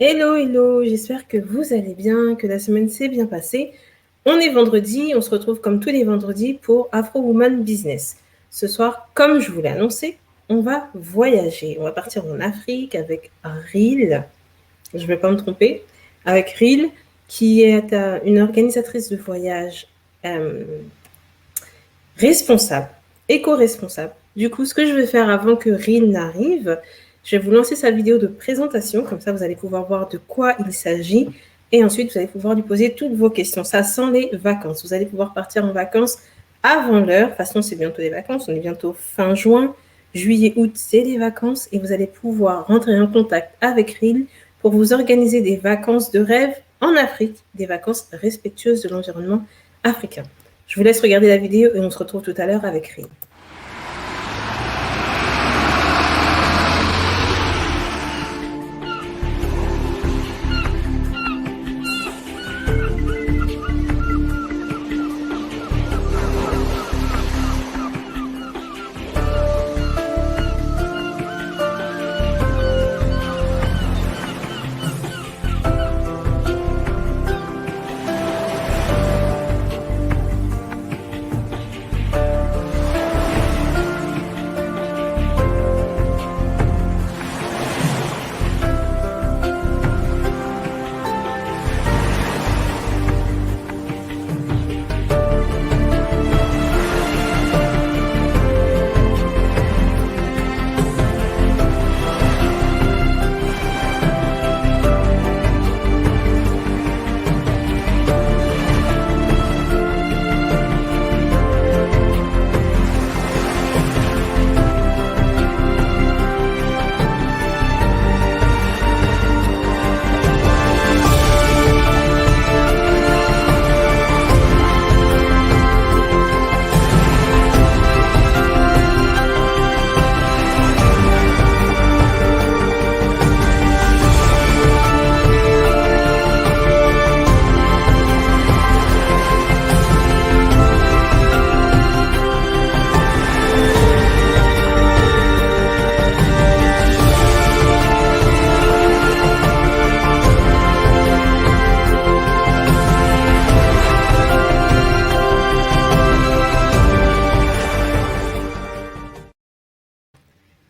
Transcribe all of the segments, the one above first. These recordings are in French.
Hello, hello, j'espère que vous allez bien, que la semaine s'est bien passée. On est vendredi, on se retrouve comme tous les vendredis pour Afro Woman Business. Ce soir, comme je vous l'ai annoncé, on va voyager. On va partir en Afrique avec Ril, je ne vais pas me tromper, avec Ril, qui est une organisatrice de voyage euh, responsable, éco-responsable. Du coup, ce que je vais faire avant que Ril n'arrive, je vais vous lancer sa vidéo de présentation, comme ça vous allez pouvoir voir de quoi il s'agit, et ensuite vous allez pouvoir lui poser toutes vos questions. Ça sent les vacances. Vous allez pouvoir partir en vacances avant l'heure. De toute façon, c'est bientôt les vacances. On est bientôt fin juin, juillet, août, c'est les vacances, et vous allez pouvoir rentrer en contact avec Ril pour vous organiser des vacances de rêve en Afrique, des vacances respectueuses de l'environnement africain. Je vous laisse regarder la vidéo et on se retrouve tout à l'heure avec Ril.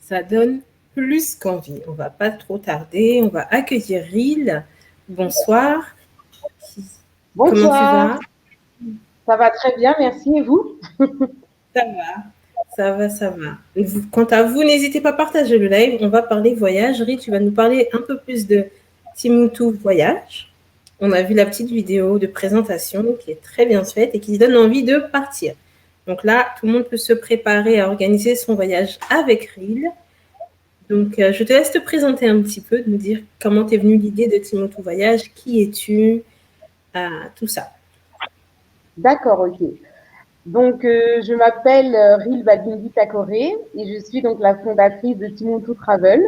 Ça donne plus qu'envie. On ne va pas trop tarder. On va accueillir Ril. Bonsoir. Comment tu Bonsoir, vas? ça va très bien, merci. Et vous? Ça va. Ça va, ça va. Quant à vous, n'hésitez pas à partager le live. On va parler voyage. Ril, tu vas nous parler un peu plus de Timutu Voyage. On a vu la petite vidéo de présentation qui est très bien faite et qui donne envie de partir. Donc là, tout le monde peut se préparer à organiser son voyage avec Ril. Donc, je te laisse te présenter un petit peu, de nous dire comment t'es venue l'idée de Timutu Voyage, qui es-tu, tout ça. D'accord, ok. Donc, je m'appelle Ril Badindi Takoré et je suis donc la fondatrice de Timuntu Travel,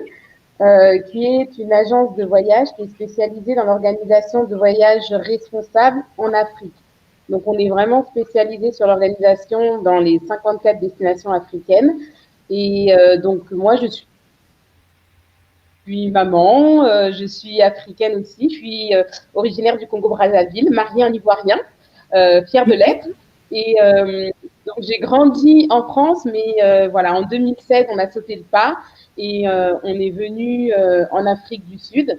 qui est une agence de voyage qui est spécialisée dans l'organisation de voyages responsables en Afrique. Donc, on est vraiment spécialisé sur l'organisation dans les 54 destinations africaines. Et donc, moi, je suis maman, je suis africaine aussi, je suis originaire du Congo-Brazzaville, mariée en Ivoirien, fière de l'être. Et donc j'ai grandi en France, mais voilà, en 2016, on a sauté le pas et on est venu en Afrique du Sud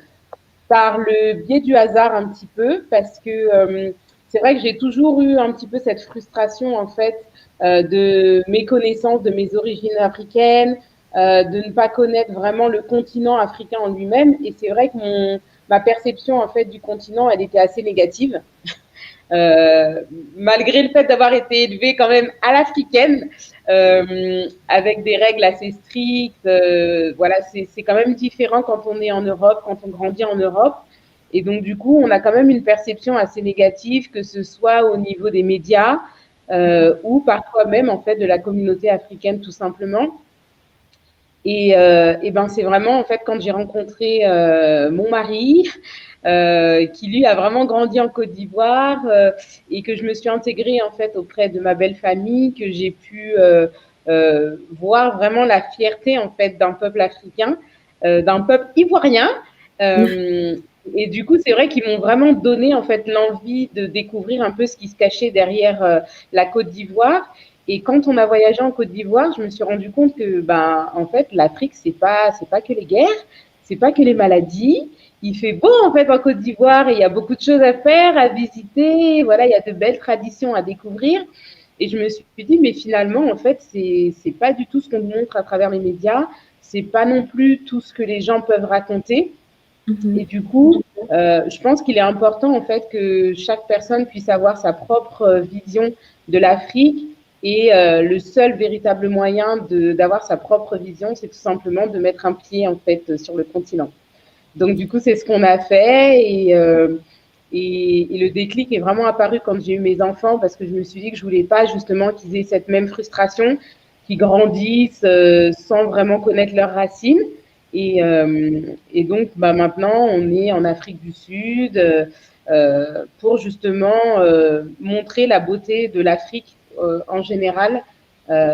par le biais du hasard un petit peu, parce que c'est vrai que j'ai toujours eu un petit peu cette frustration en fait de méconnaissance de mes origines africaines, de ne pas connaître vraiment le continent africain en lui-même. Et c'est vrai que ma perception en fait du continent, elle était assez négative. Malgré le fait d'avoir été élevée quand même à l'africaine, avec des règles assez strictes. Voilà, c'est quand même différent quand on est en Europe, quand on grandit en Europe. Et donc, du coup, on a quand même une perception assez négative, que ce soit au niveau des médias ou parfois même, en fait, de la communauté africaine, tout simplement. Et ben, c'est vraiment, en fait, quand j'ai rencontré mon mari, qui lui a vraiment grandi en Côte d'Ivoire, et que je me suis intégrée en fait auprès de ma belle famille, que j'ai pu voir vraiment la fierté en fait d'un peuple africain, d'un peuple ivoirien, Et du coup, c'est vrai qu'ils m'ont vraiment donné en fait l'envie de découvrir un peu ce qui se cachait derrière la Côte d'Ivoire. Et quand on a voyagé en Côte d'Ivoire, je me suis rendu compte que, ben, en fait, l'Afrique, c'est pas que les guerres, c'est pas que les maladies. Il fait beau en fait en Côte d'Ivoire et il y a beaucoup de choses à faire, à visiter. Voilà, il y a de belles traditions à découvrir. Et je me suis dit, mais finalement, en fait, c'est pas du tout ce qu'on nous montre à travers les médias. C'est pas non plus tout ce que les gens peuvent raconter. Et du coup, je pense qu'il est important en fait que chaque personne puisse avoir sa propre vision de l'Afrique. Et le seul véritable moyen d'avoir sa propre vision, c'est tout simplement de mettre un pied en fait sur le continent. Donc du coup, c'est ce qu'on a fait et le déclic est vraiment apparu quand j'ai eu mes enfants parce que je me suis dit que je voulais pas justement qu'ils aient cette même frustration, qu'ils grandissent sans vraiment connaître leurs racines. Et donc, bah, maintenant, on est en Afrique du Sud pour justement montrer la beauté de l'Afrique en général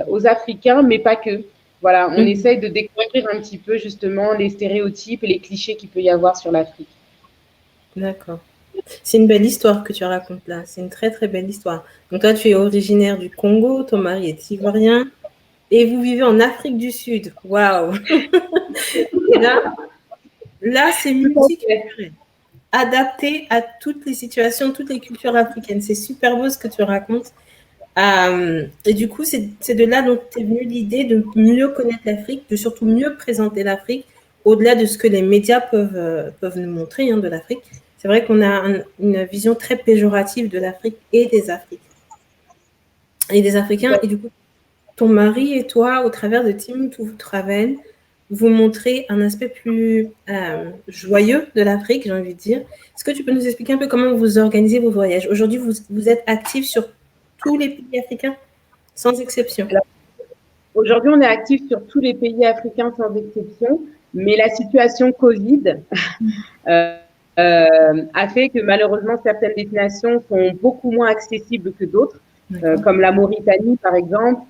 aux Africains, mais pas que. Voilà, on essaye de découvrir un petit peu justement les stéréotypes et les clichés qu'il peut y avoir sur l'Afrique. D'accord. C'est une belle histoire que tu racontes là. C'est une très très belle histoire. Donc toi, tu es originaire du Congo, ton mari est ivoirien et vous vivez en Afrique du Sud. Waouh. Et là, c'est multiculturel, adapté à toutes les situations, toutes les cultures africaines. C'est super beau ce que tu racontes. Et du coup, c'est de là dont est venue l'idée de mieux connaître l'Afrique, de surtout mieux présenter l'Afrique, au-delà de ce que les médias peuvent nous montrer de l'Afrique. C'est vrai qu'on a une vision très péjorative de l'Afrique et des Africains. Et des Africains. Et du coup, ton mari et toi, au travers de Team to Travel, vous montrez un aspect plus joyeux de l'Afrique, j'ai envie de dire. Est-ce que tu peux nous expliquer un peu comment vous organisez vos voyages? Aujourd'hui, vous êtes actifs sur tous les pays africains, sans exception. Alors, aujourd'hui, on est actif sur tous les pays africains sans exception, mais la situation Covid a fait que malheureusement certaines destinations sont beaucoup moins accessibles que d'autres, comme la Mauritanie par exemple,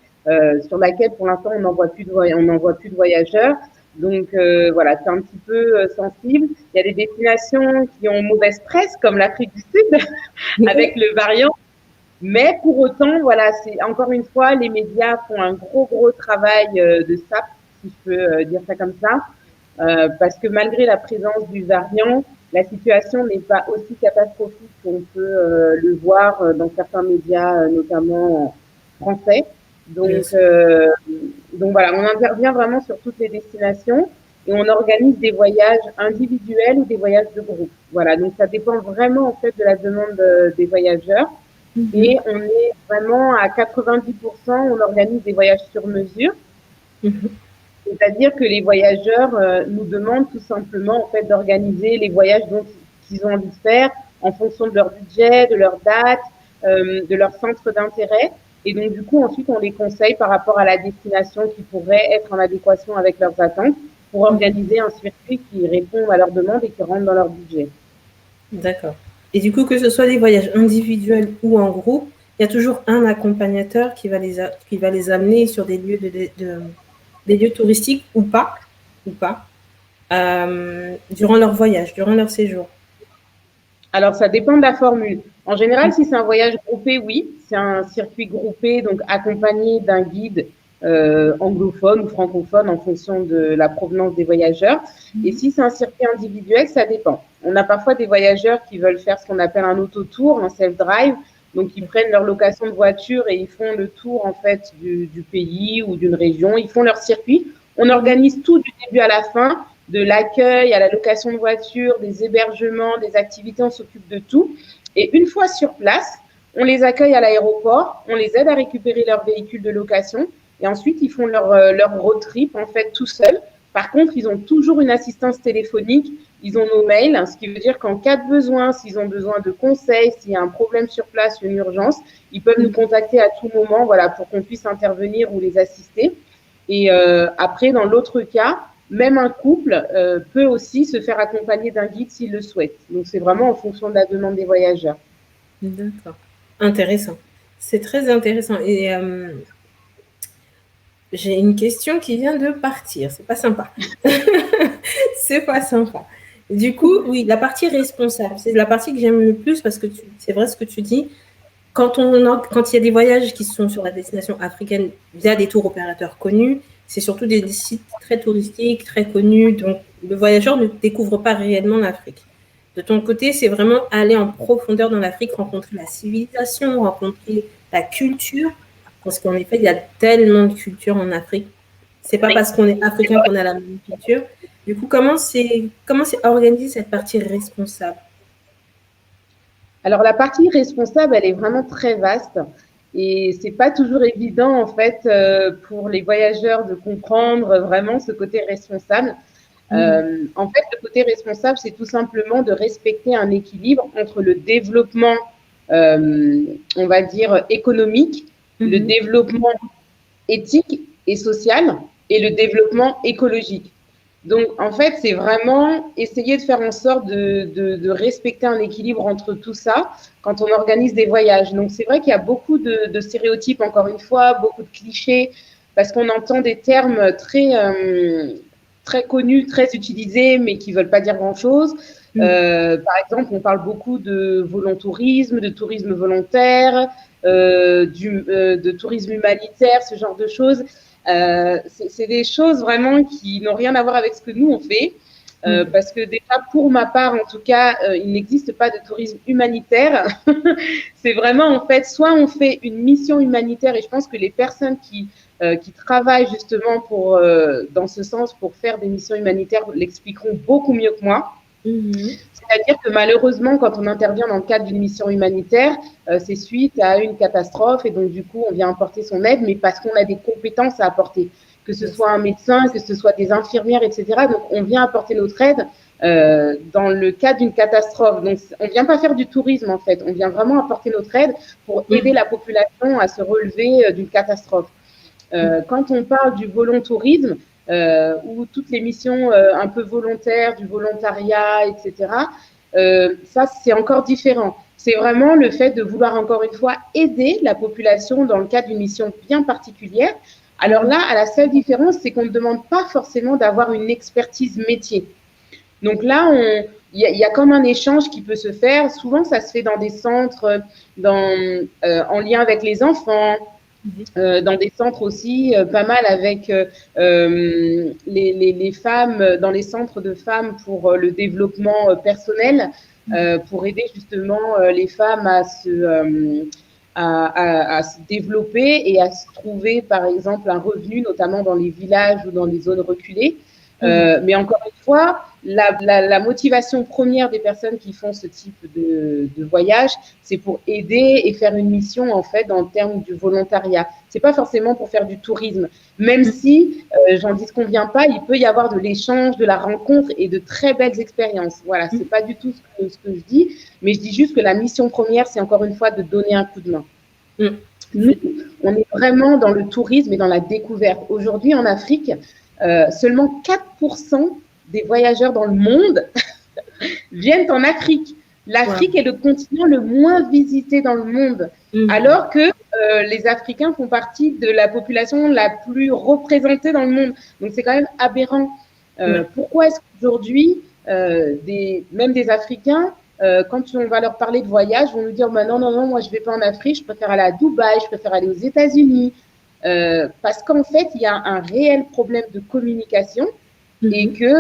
sur laquelle pour l'instant on n'envoie plus de voyageurs. Donc voilà, c'est un petit peu sensible. Il y a des destinations qui ont mauvaise presse, comme l'Afrique du Sud, avec le variant. Mais pour autant, voilà, c'est encore une fois, les médias font un gros travail de sape, si je peux dire ça comme ça, parce que malgré la présence du variant, la situation n'est pas aussi catastrophique qu'on peut le voir dans certains médias, notamment français. Donc voilà, on intervient vraiment sur toutes les destinations et on organise des voyages individuels ou des voyages de groupe. Voilà, donc ça dépend vraiment en fait de la demande des voyageurs. Et on est vraiment à 90%, on organise des voyages sur mesure. C'est-à-dire que les voyageurs nous demandent tout simplement en fait d'organiser les voyages qu'ils ont envie de faire en fonction de leur budget, de leur date, de leur centre d'intérêt. Et donc du coup ensuite on les conseille par rapport à la destination qui pourrait être en adéquation avec leurs attentes pour organiser un circuit qui répond à leurs demandes et qui rentre dans leur budget. D'accord. Et du coup, que ce soit des voyages individuels ou en groupe, il y a toujours un accompagnateur qui va les amener sur des lieux des lieux touristiques ou pas, durant leur voyage, durant leur séjour. Alors, ça dépend de la formule. En général, si c'est un voyage groupé, oui, c'est un circuit groupé, donc accompagné d'un guide anglophone ou francophone en fonction de la provenance des voyageurs. Et si c'est un circuit individuel, ça dépend. On a parfois des voyageurs qui veulent faire ce qu'on appelle un autotour, un self-drive. Donc, ils prennent leur location de voiture et ils font le tour, en fait, du pays ou d'une région. Ils font leur circuit. On organise tout du début à la fin, de l'accueil à la location de voiture, des hébergements, des activités, on s'occupe de tout. Et une fois sur place, on les accueille à l'aéroport, on les aide à récupérer leur véhicule de location et ensuite ils font leur road trip en fait tout seuls. Par contre, ils ont toujours une assistance téléphonique, ils ont nos mails, ce qui veut dire qu'en cas de besoin, s'ils ont besoin de conseils, s'il y a un problème sur place, une urgence, ils peuvent nous contacter à tout moment, voilà, pour qu'on puisse intervenir ou les assister. Et après, dans l'autre cas, même un couple peut aussi se faire accompagner d'un guide s'il le souhaite. Donc, c'est vraiment en fonction de la demande des voyageurs. D'accord. Intéressant. C'est très intéressant. Et j'ai une question qui vient de partir. C'est pas sympa. C'est pas sympa. Du coup, oui, la partie responsable, c'est la partie que j'aime le plus parce que c'est vrai ce que tu dis. Quand il y a des voyages qui sont sur la destination africaine via des tours opérateurs connus, c'est surtout des sites très touristiques, très connus. Donc, le voyageur ne découvre pas réellement l'Afrique. De ton côté, c'est vraiment aller en profondeur dans l'Afrique, rencontrer la civilisation, rencontrer la culture. Parce qu'en effet, il y a tellement de cultures en Afrique. C'est pas parce qu'on est africain qu'on a la même culture. Du coup, comment c'est organisé cette partie responsable? Alors, la partie responsable, elle est vraiment très vaste et c'est pas toujours évident, en fait, pour les voyageurs de comprendre vraiment ce côté responsable. En fait, le côté responsable, c'est tout simplement de respecter un équilibre entre le développement, on va dire, économique, le développement éthique et social et le développement écologique. Donc, en fait, c'est vraiment essayer de faire en sorte de respecter un équilibre entre tout ça quand on organise des voyages. Donc, c'est vrai qu'il y a beaucoup de stéréotypes, encore une fois, beaucoup de clichés, parce qu'on entend des termes très connus, très utilisés, mais qui ne veulent pas dire grand-chose. Par exemple, on parle beaucoup de volontourisme, de tourisme volontaire, de tourisme humanitaire, ce genre de choses. C'est des choses vraiment qui n'ont rien à voir avec ce que nous on fait. Parce que déjà, pour ma part, en tout cas, il n'existe pas de tourisme humanitaire. C'est vraiment, en fait, soit on fait une mission humanitaire, et je pense que les personnes qui travaillent justement dans ce sens pour faire des missions humanitaires l'expliqueront beaucoup mieux que moi. C'est-à-dire que malheureusement, quand on intervient dans le cadre d'une mission humanitaire, c'est suite à une catastrophe et donc du coup, on vient apporter son aide, mais parce qu'on a des compétences à apporter, que ce soit un médecin, que ce soit des infirmières, etc. Donc, on vient apporter notre aide dans le cadre d'une catastrophe. Donc, on ne vient pas faire du tourisme, en fait. On vient vraiment apporter notre aide pour aider la population à se relever d'une catastrophe. Quand on parle du volontourisme, ou toutes les missions un peu volontaires, du volontariat, etc., ça, c'est encore différent. C'est vraiment le fait de vouloir, encore une fois, aider la population dans le cadre d'une mission bien particulière. Alors là, à la seule différence, c'est qu'on ne demande pas forcément d'avoir une expertise métier. Donc là, il y a comme un échange qui peut se faire. Souvent, ça se fait dans des centres en lien avec les enfants, dans des centres aussi, pas mal avec les femmes, dans les centres de femmes pour le développement personnel, pour aider justement les femmes à se développer et à se trouver, par exemple, un revenu, notamment dans les villages ou dans les zones reculées. Mais encore une fois, la motivation première des personnes qui font ce type de voyage, c'est pour aider et faire une mission, en fait, en termes du volontariat. C'est pas forcément pour faire du tourisme, même si, j'en dis qu'on vient pas, il peut y avoir de l'échange, de la rencontre et de très belles expériences. Voilà, c'est pas du tout ce que je dis, mais je dis juste que la mission première, c'est encore une fois de donner un coup de main. Nous, on est vraiment dans le tourisme et dans la découverte. Aujourd'hui, en Afrique, seulement 4% des voyageurs dans le monde viennent en Afrique. L'Afrique est le continent le moins visité dans le monde, alors que les Africains font partie de la population la plus représentée dans le monde. Donc, c'est quand même aberrant. Pourquoi est-ce qu'aujourd'hui, même des Africains, quand on va leur parler de voyage, vont nous dire bah, non, moi, je ne vais pas en Afrique, je préfère aller à Dubaï, je préfère aller aux États-Unis. Parce qu'en fait, il y a un réel problème de communication et que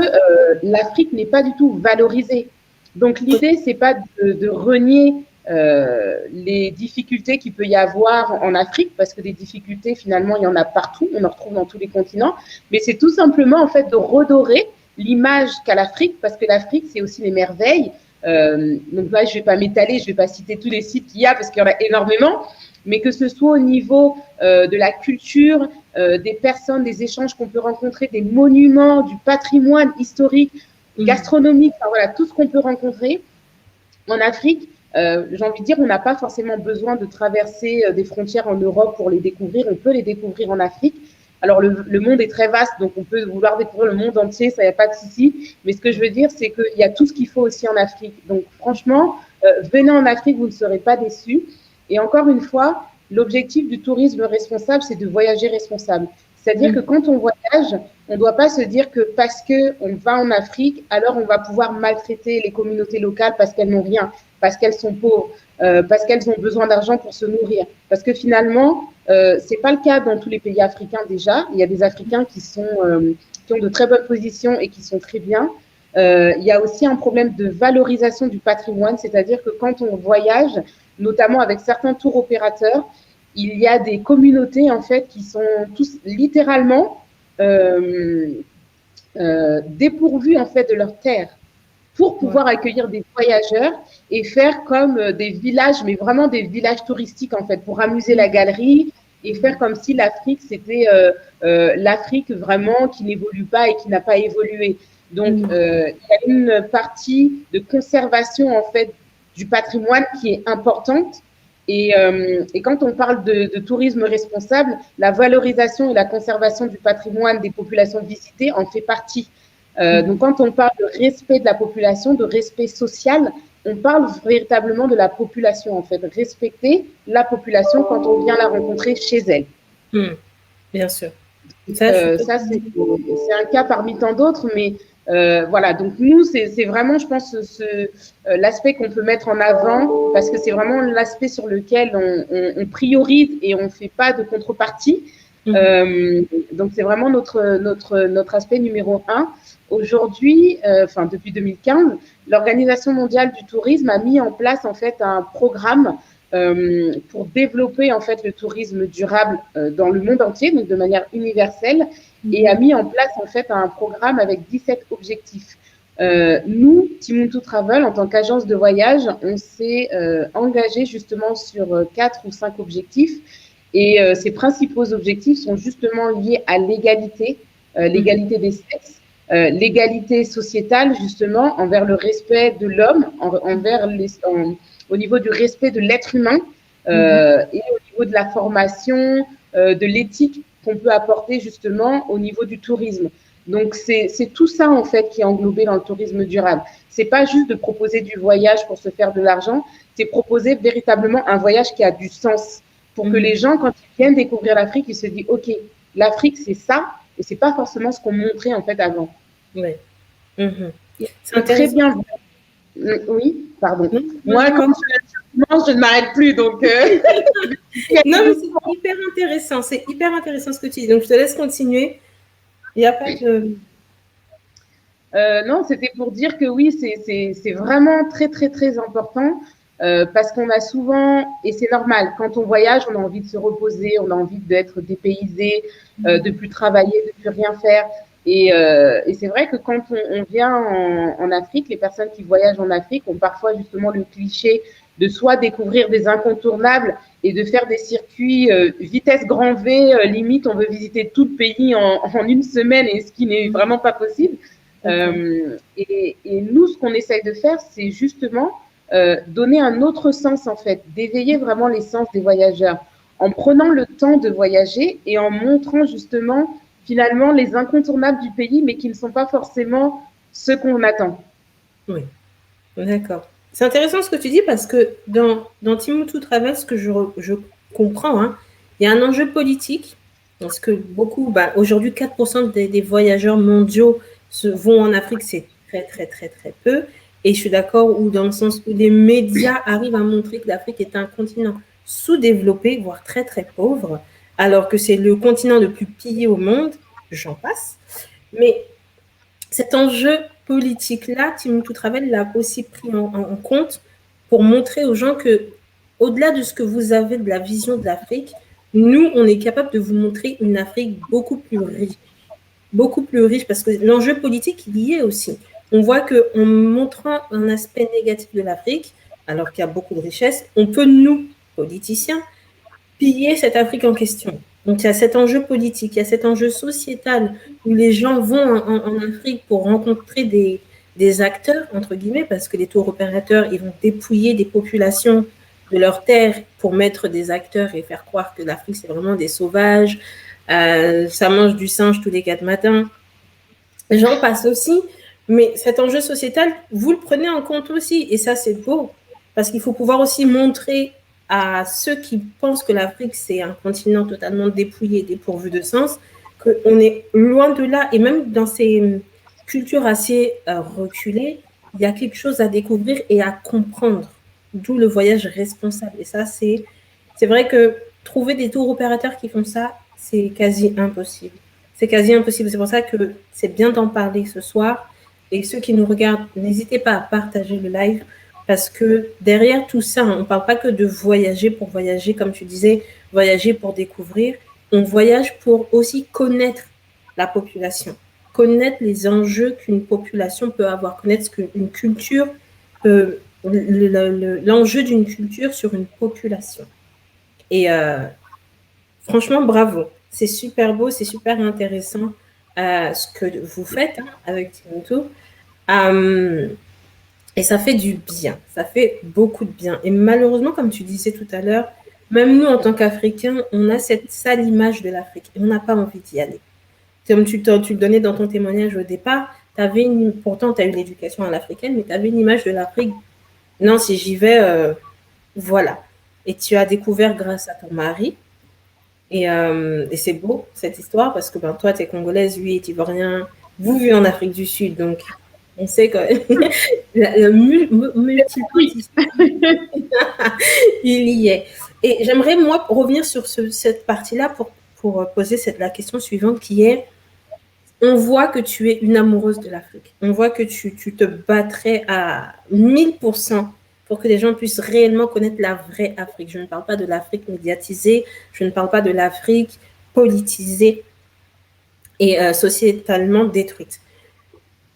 l'Afrique n'est pas du tout valorisée. Donc, l'idée, ce n'est pas de renier les difficultés qu'il peut y avoir en Afrique, parce que des difficultés, finalement, il y en a partout, on en retrouve dans tous les continents, mais c'est tout simplement, en fait, de redorer l'image qu'a l'Afrique, parce que l'Afrique, c'est aussi les merveilles. Donc là, je ne vais pas m'étaler, je ne vais pas citer tous les sites qu'il y a, parce qu'il y en a énormément, mais que ce soit au niveau de la culture, des personnes, des échanges qu'on peut rencontrer, des monuments, du patrimoine historique, gastronomique, enfin voilà, tout ce qu'on peut rencontrer en Afrique. J'ai envie de dire, on n'a pas forcément besoin de traverser des frontières en Europe pour les découvrir, on peut les découvrir en Afrique. Alors, le monde est très vaste, donc on peut vouloir découvrir le monde entier, ça n'y a pas de souci. Mais ce que je veux dire, c'est qu'il y a tout ce qu'il faut aussi en Afrique. Donc, franchement, venez en Afrique, vous ne serez pas déçus. Et encore une fois, l'objectif du tourisme responsable, c'est de voyager responsable. C'est-à-dire que quand on voyage, On ne doit pas se dire que parce qu'on va en Afrique, alors on va pouvoir maltraiter les communautés locales parce qu'elles n'ont rien, parce qu'elles sont pauvres, parce qu'elles ont besoin d'argent pour se nourrir. Parce que finalement, ce n'est pas le cas dans tous les pays africains déjà. Il y a des Africains qui ont de très bonnes positions et qui sont très bien. Il y a aussi un problème de valorisation du patrimoine, c'est-à-dire que quand on voyage, notamment avec certains tours opérateurs, il y a des communautés en fait qui sont tous littéralement dépourvues en fait de leurs terres pour pouvoir accueillir des voyageurs et faire comme des villages, mais vraiment des villages touristiques en fait, pour amuser la galerie et faire comme si l'Afrique c'était l'Afrique vraiment qui n'évolue pas et qui n'a pas évolué. Donc il y a une partie de conservation en fait du patrimoine qui est importante. Et quand on parle de tourisme responsable, la valorisation et la conservation du patrimoine des populations visitées en fait partie. Donc, quand on parle de respect de la population, de respect social, on parle véritablement de la population, en fait. Respecter la population quand on vient la rencontrer chez elle. Bien sûr. Ça c'est un cas parmi tant d'autres, mais voilà, donc nous, c'est vraiment, je pense, l'aspect qu'on peut mettre en avant, parce que c'est vraiment l'aspect sur lequel on priorise et on ne fait pas de contrepartie. Donc, c'est vraiment notre aspect numéro 1. Aujourd'hui, depuis 2015, l'Organisation mondiale du tourisme a mis en place, en fait, un programme pour développer, en fait, le tourisme durable dans le monde entier, donc de manière universelle, et a mis en place en fait un programme avec 17 objectifs. Nous, Timuntu Travel, en tant qu'agence de voyage, on s'est engagé justement sur 4 ou 5 objectifs. Et ces principaux objectifs sont justement liés à l'égalité, l'égalité des sexes, l'égalité sociétale justement envers le respect de l'homme, au niveau du respect de l'être humain et au niveau de la formation, de l'éthique qu'on peut apporter justement au niveau du tourisme. Donc, c'est tout ça, en fait, qui est englobé dans le tourisme durable. C'est pas juste de proposer du voyage pour se faire de l'argent, c'est proposer véritablement un voyage qui a du sens pour que les gens, quand ils viennent découvrir l'Afrique, ils se disent, OK, l'Afrique, c'est ça, et c'est pas forcément ce qu'on montrait, en fait, avant. Oui. C'est très bien. Oui, pardon. Moi, quand je ne m'arrête plus, donc... Non, mais c'est hyper intéressant. C'est hyper intéressant ce que tu dis. Donc, je te laisse continuer. Il n'y a pas de... non, c'était pour dire que oui, c'est vraiment très, très, très important parce qu'on a souvent, et c'est normal, quand on voyage, on a envie de se reposer, on a envie d'être dépaysé, de plus travailler, de plus rien faire. Et c'est vrai que quand on vient en Afrique, les personnes qui voyagent en Afrique ont parfois justement le cliché de soit découvrir des incontournables et de faire des circuits vitesse grand V, limite on veut visiter tout le pays en une semaine, et ce qui n'est vraiment pas possible. Et nous, ce qu'on essaye de faire, c'est justement donner un autre sens, en fait, d'éveiller vraiment les sens des voyageurs en prenant le temps de voyager et en montrant justement finalement les incontournables du pays, mais qui ne sont pas forcément ceux qu'on attend. Oui, d'accord. C'est intéressant ce que tu dis parce que dans Timuntu Travel, ce que je comprends, hein, il y a un enjeu politique parce que beaucoup, aujourd'hui, 4% des voyageurs mondiaux vont en Afrique, c'est très, très, très, très peu. Et je suis d'accord dans le sens où les médias arrivent à montrer que l'Afrique est un continent sous-développé, voire très, très pauvre, alors que c'est le continent le plus pillé au monde, j'en passe. Mais cet enjeu politique-là, Timuntu Travel l'a aussi pris en compte pour montrer aux gens que, au-delà de ce que vous avez de la vision de l'Afrique, nous, on est capable de vous montrer une Afrique beaucoup plus riche, parce que l'enjeu politique, il y est aussi. On voit qu'en montrant un aspect négatif de l'Afrique, alors qu'il y a beaucoup de richesses, on peut, nous, politiciens, piller cette Afrique en question. Donc, il y a cet enjeu politique, il y a cet enjeu sociétal où les gens vont en Afrique pour rencontrer des acteurs, entre guillemets, parce que les tours opérateurs, ils vont dépouiller des populations de leurs terres pour mettre des acteurs et faire croire que l'Afrique, c'est vraiment des sauvages, ça mange du singe tous les 4 matins. J'en passe aussi, mais cet enjeu sociétal, vous le prenez en compte aussi, et ça, c'est beau, parce qu'il faut pouvoir aussi montrer à ceux qui pensent que l'Afrique, c'est un continent totalement dépouillé, dépourvu de sens, qu'on est loin de là. Et même dans ces cultures assez reculées, il y a quelque chose à découvrir et à comprendre. D'où le voyage responsable. Et ça, c'est vrai que trouver des tours opérateurs qui font ça, c'est quasi impossible. C'est quasi impossible. C'est pour ça que c'est bien d'en parler ce soir. Et ceux qui nous regardent, n'hésitez pas à partager le live parce que derrière tout ça, on ne parle pas que de voyager pour voyager, comme tu disais, voyager pour découvrir. On voyage pour aussi connaître la population, connaître les enjeux qu'une population peut avoir, connaître ce qu'une culture, l'enjeu d'une culture sur une population. Et franchement, bravo. C'est super beau, c'est super intéressant ce que vous faites avec Timonto. Et ça fait du bien, ça fait beaucoup de bien. Et malheureusement, comme tu disais tout à l'heure, même nous, en tant qu'Africains, on a cette sale image de l'Afrique et on n'a pas envie d'y aller. Comme tu le donnais dans ton témoignage au départ, pourtant, tu as eu l'éducation à l'africaine, mais tu avais une image de l'Afrique. Non, si j'y vais, voilà. Et tu as découvert grâce à ton mari. Et c'est beau, cette histoire, parce que toi, tu es congolaise, lui est ivoirien, vous vivez en Afrique du Sud, donc on sait que le multiplicisme, il y est. Et j'aimerais, moi, revenir sur cette partie-là pour poser la question suivante qui est, on voit que tu es une amoureuse de l'Afrique. On voit que tu te battrais à 1000% pour que les gens puissent réellement connaître la vraie Afrique. Je ne parle pas de l'Afrique médiatisée, je ne parle pas de l'Afrique politisée et sociétalement détruite.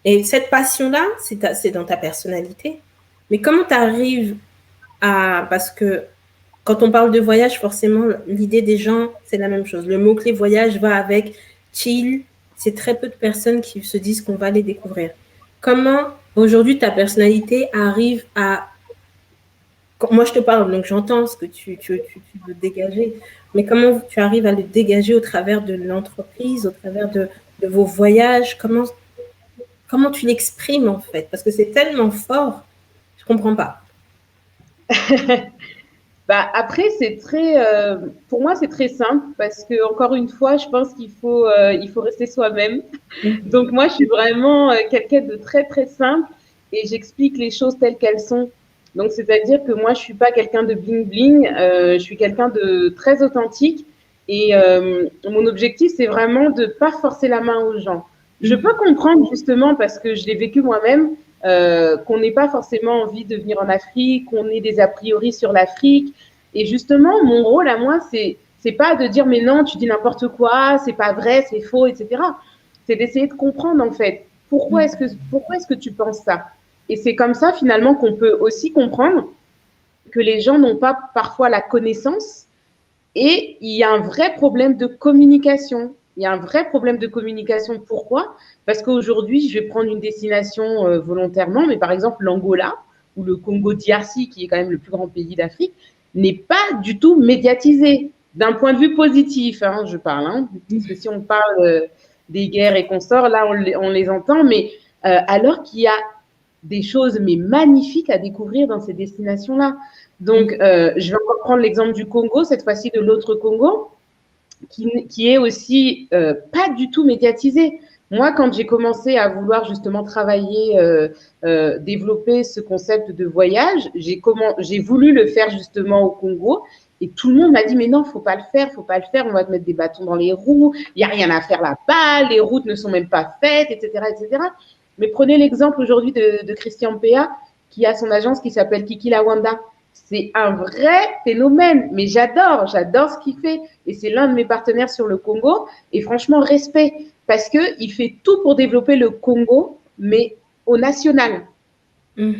Et cette passion-là, c'est dans ta personnalité. Mais comment tu arrives à... Parce que quand on parle de voyage, forcément, l'idée des gens, c'est la même chose. Le mot-clé voyage va avec chill. C'est très peu de personnes qui se disent qu'on va les découvrir. Comment, aujourd'hui, ta personnalité arrive à... Moi, je te parle, donc j'entends ce que tu veux dégager. Mais comment tu arrives à le dégager au travers de l'entreprise, au travers de vos voyages? Comment tu l'exprimes, en fait? Parce que c'est tellement fort. Je ne comprends pas. Après, pour moi, c'est très simple parce que, encore une fois, je pense qu'il faut rester soi-même. Donc, moi, je suis vraiment quelqu'un de très, très simple et j'explique les choses telles qu'elles sont. Donc, c'est-à-dire que moi, je suis pas quelqu'un de bling-bling, je suis quelqu'un de très authentique et mon objectif, c'est vraiment de pas forcer la main aux gens. Je peux comprendre justement parce que je l'ai vécu moi-même, qu'on n'ait pas forcément envie de venir en Afrique, qu'on ait des a priori sur l'Afrique. Et justement, mon rôle à moi, c'est pas de dire mais non, tu dis n'importe quoi, c'est pas vrai, c'est faux, etc. C'est d'essayer de comprendre en fait pourquoi est-ce que tu penses ça. Et c'est comme ça finalement qu'on peut aussi comprendre que les gens n'ont pas parfois la connaissance et il y a un vrai problème de communication. Il y a un vrai problème de communication. Pourquoi? Parce qu'aujourd'hui, je vais prendre une destination volontairement, mais par exemple l'Angola ou le Congo DRC, qui est quand même le plus grand pays d'Afrique, n'est pas du tout médiatisé d'un point de vue positif. Je parle, parce que si on parle des guerres et consorts, là on les entend, mais alors qu'il y a des choses mais magnifiques à découvrir dans ces destinations-là. Donc, je vais encore prendre l'exemple du Congo, cette fois-ci de l'autre Congo, qui est aussi pas du tout médiatisé. Moi, quand j'ai commencé à vouloir justement travailler, développer ce concept de voyage, j'ai voulu le faire justement au Congo et tout le monde m'a dit mais non, faut pas le faire, on va te mettre des bâtons dans les roues, il y a rien à faire là-bas, les routes ne sont même pas faites, etc., etc. Mais prenez l'exemple aujourd'hui de Christian Péa qui a son agence qui s'appelle Kiki Lawanda. C'est un vrai phénomène, mais j'adore ce qu'il fait. Et c'est l'un de mes partenaires sur le Congo. Et franchement, respect, parce qu'il fait tout pour développer le Congo, mais au national. Donc,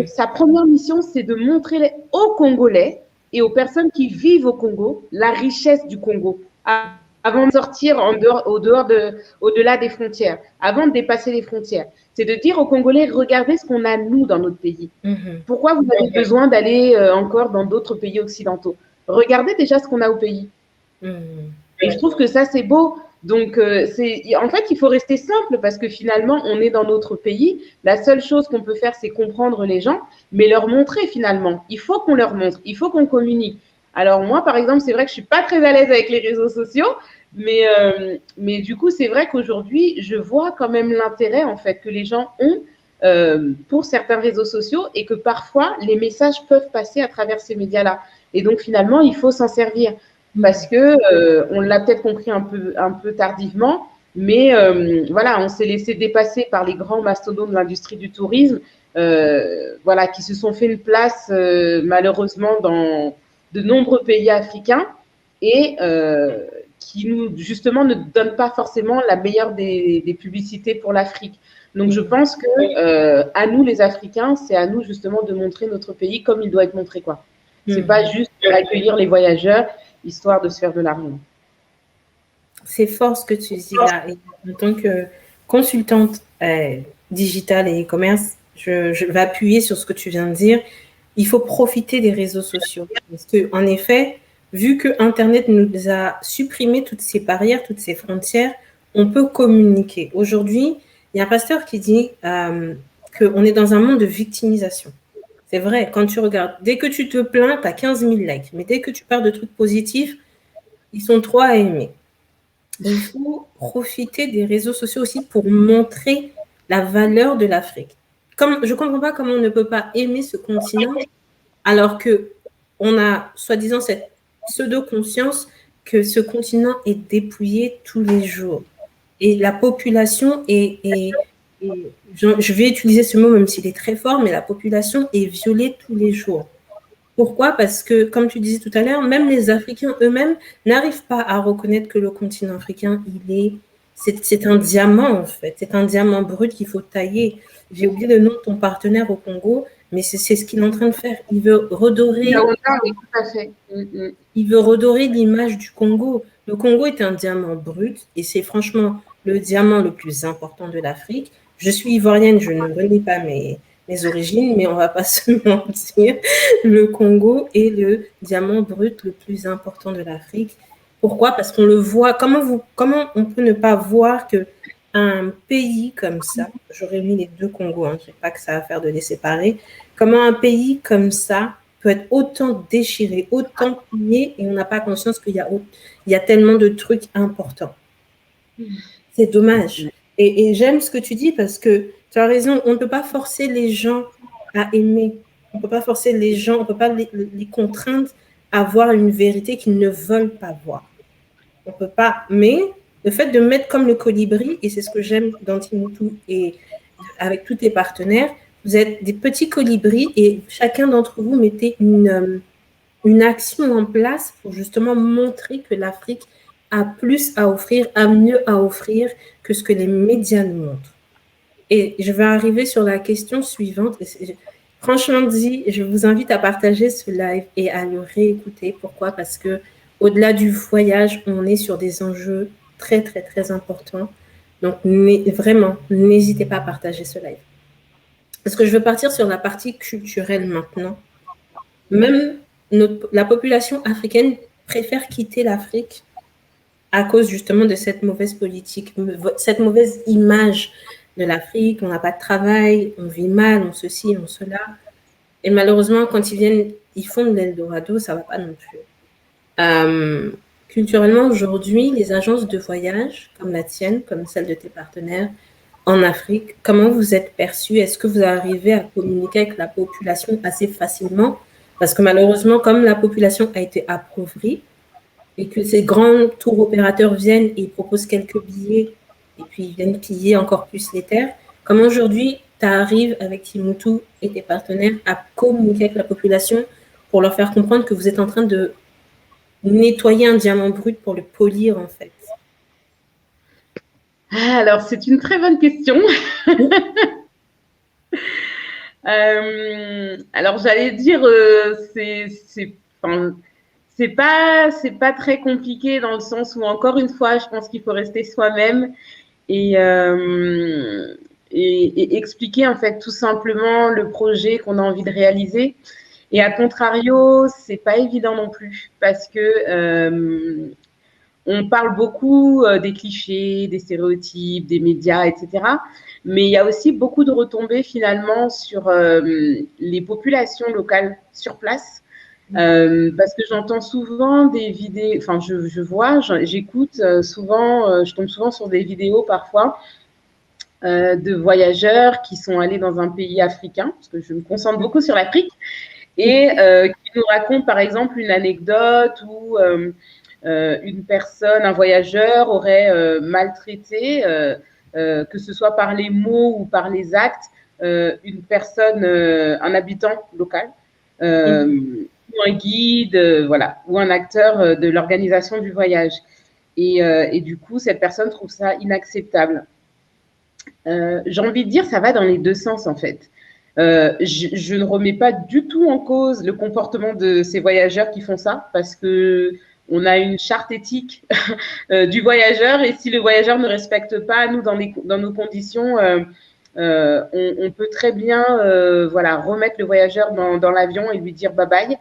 sa première mission, c'est de montrer aux Congolais et aux personnes qui vivent au Congo la richesse du Congo avant de sortir au-delà des frontières, avant de dépasser les frontières. C'est de dire aux Congolais, regardez ce qu'on a, nous, dans notre pays. Pourquoi vous avez besoin d'aller encore dans d'autres pays occidentaux? Regardez déjà ce qu'on a au pays. Et je trouve que ça, c'est beau. Donc, en fait, il faut rester simple parce que finalement, on est dans notre pays. La seule chose qu'on peut faire, c'est comprendre les gens, mais leur montrer finalement. Il faut qu'on leur montre, il faut qu'on communique. Alors moi, par exemple, c'est vrai que je suis pas très à l'aise avec les réseaux sociaux, Mais du coup, c'est vrai qu'aujourd'hui, je vois quand même l'intérêt en fait que les gens ont pour certains réseaux sociaux et que parfois les messages peuvent passer à travers ces médias-là. Et donc finalement, il faut s'en servir parce que on l'a peut-être compris un peu tardivement, mais voilà, on s'est laissé dépasser par les grands mastodontes de l'industrie du tourisme, voilà, qui se sont fait une place malheureusement dans de nombreux pays africains et qui nous justement ne donnent pas forcément la meilleure des publicités pour l'Afrique. Donc je pense que à nous les Africains, c'est à nous justement de montrer notre pays comme il doit être montré, quoi. C'est pas juste accueillir les voyageurs histoire de se faire de l'argent. C'est fort ce que tu dis là. Et en tant que consultante digitale et e-commerce, je vais appuyer sur ce que tu viens de dire. Il faut profiter des réseaux sociaux. Parce qu'en effet, vu que Internet nous a supprimé toutes ces barrières, toutes ces frontières, on peut communiquer. Aujourd'hui, il y a un pasteur qui dit qu'on est dans un monde de victimisation. C'est vrai, quand tu regardes, dès que tu te plains, tu as 15 000 likes. Mais dès que tu parles de trucs positifs, ils sont trop à aimer. Il faut profiter des réseaux sociaux aussi pour montrer la valeur de l'Afrique. Comme, je ne comprends pas comment on ne peut pas aimer ce continent alors qu'on a soi-disant cette pseudo-conscience que ce continent est dépouillé tous les jours. Et la population je vais utiliser ce mot même s'il est très fort, mais la population est violée tous les jours. Pourquoi? Parce que, comme tu disais tout à l'heure, même les Africains eux-mêmes n'arrivent pas à reconnaître que le continent africain, c'est un diamant en fait, c'est un diamant brut qu'il faut tailler. J'ai oublié le nom de ton partenaire au Congo, mais c'est ce qu'il est en train de faire. Il veut redorer. Oui, tout à fait. Il veut redorer l'image du Congo. Le Congo est un diamant brut et c'est franchement le diamant le plus important de l'Afrique. Je suis ivoirienne, je ne renie pas mes origines, mais on ne va pas se mentir. Le Congo est le diamant brut le plus important de l'Afrique. Pourquoi? Parce qu'on le voit. Comment on peut ne pas voir qu'un pays comme ça, j'aurais mis les deux Congos, je ne sais pas que ça va faire de les séparer, comment un pays comme ça peut être autant déchiré, autant plié, et on n'a pas conscience qu'il y a tellement de trucs importants. C'est dommage. Et j'aime ce que tu dis parce que tu as raison, on ne peut pas forcer les gens à aimer. On ne peut pas forcer les gens, on ne peut pas les contraindre à voir une vérité qu'ils ne veulent pas voir. On ne peut pas. Mais le fait de mettre comme le colibri, et c'est ce que j'aime dans Timoutou et avec tous tes partenaires, vous êtes des petits colibris et chacun d'entre vous mettez une action en place pour justement montrer que l'Afrique a plus à offrir, a mieux à offrir que ce que les médias nous montrent. Et je vais arriver sur la question suivante. Franchement dit, je vous invite à partager ce live et à le réécouter. Pourquoi? Parce que au-delà du voyage, on est sur des enjeux très, très, très importants. Donc, vraiment, n'hésitez pas à partager ce live. Parce que je veux partir sur la partie culturelle maintenant. Même la population africaine préfère quitter l'Afrique à cause justement de cette mauvaise politique, cette mauvaise image de l'Afrique. On n'a pas de travail, on vit mal, on ceci, on cela. Et malheureusement, quand ils viennent, ils font de l'Eldorado, ça ne va pas non plus. Culturellement, aujourd'hui, les agences de voyage, comme la tienne, comme celle de tes partenaires, en Afrique, comment vous êtes perçus? Est-ce que vous arrivez à communiquer avec la population assez facilement? Parce que malheureusement, comme la population a été appauvrie et que ces grands tours opérateurs viennent et proposent quelques billets et puis ils viennent piller encore plus les terres, comment aujourd'hui tu arrives avec Timoutou et tes partenaires à communiquer avec la population pour leur faire comprendre que vous êtes en train de nettoyer un diamant brut pour le polir en fait? Alors, c'est une très bonne question. Alors, j'allais dire, c'est pas très compliqué dans le sens où, encore une fois, je pense qu'il faut rester soi-même et expliquer en fait tout simplement le projet qu'on a envie de réaliser. Et à contrario, c'est pas évident non plus parce que on parle beaucoup des clichés, des stéréotypes, des médias, etc. Mais il y a aussi beaucoup de retombées finalement sur les populations locales sur place Parce que j'entends souvent des vidéos, enfin, j'écoute souvent, je tombe souvent sur des vidéos parfois de voyageurs qui sont allés dans un pays africain, parce que je me concentre beaucoup sur l'Afrique, et qui nous racontent par exemple une anecdote où une personne, un voyageur aurait maltraité, que ce soit par les mots ou par les actes, une personne, un habitant local, ou un guide, voilà, ou un acteur de l'organisation du voyage. Et du coup, cette personne trouve ça inacceptable. J'ai envie de dire, ça va dans les deux sens en fait. Je ne remets pas du tout en cause le comportement de ces voyageurs qui font ça, parce que on a une charte éthique du voyageur, et si le voyageur ne respecte pas, nous, dans nos conditions, on peut très bien voilà, remettre le voyageur dans l'avion et lui dire bye-bye,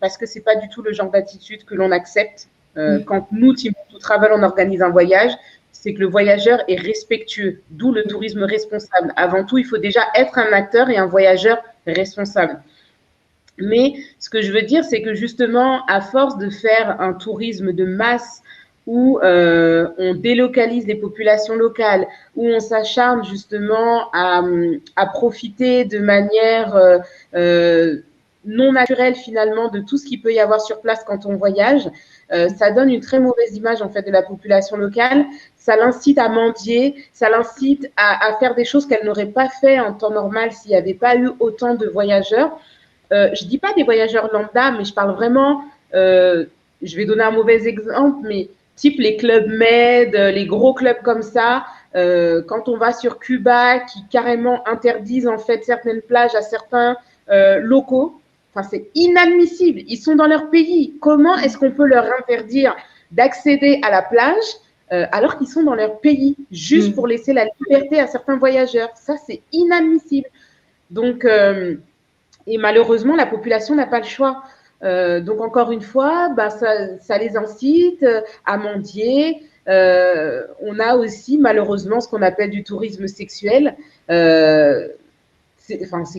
parce que ce n'est pas du tout le genre d'attitude que l'on accepte. Quand nous, Team To Travel, on organise un voyage, c'est que le voyageur est respectueux, d'où le tourisme responsable. Avant tout, il faut déjà être un acteur et un voyageur responsable. Mais ce que je veux dire, c'est que justement, à force de faire un tourisme de masse où on délocalise les populations locales, où on s'acharne justement à profiter de manière non naturelle finalement de tout ce qu'il peut y avoir sur place quand on voyage, ça donne une très mauvaise image en fait de la population locale. Ça l'incite à mendier, ça l'incite à faire des choses qu'elle n'aurait pas fait en temps normal s'il n'y avait pas eu autant de voyageurs. Je ne dis pas des voyageurs lambda, mais je parle vraiment, je vais donner un mauvais exemple, mais type les clubs med, les gros clubs comme ça, quand on va sur Cuba, qui carrément interdisent en fait certaines plages à certains locaux, enfin c'est inadmissible, ils sont dans leur pays. Comment est-ce qu'on peut leur interdire d'accéder à la plage alors qu'ils sont dans leur pays, juste pour laisser la liberté à certains voyageurs? Ça, c'est inadmissible. Donc, et malheureusement, la population n'a pas le choix. Donc, encore une fois, bah, ça les incite à mendier. On a aussi, malheureusement, ce qu'on appelle du tourisme sexuel. C'est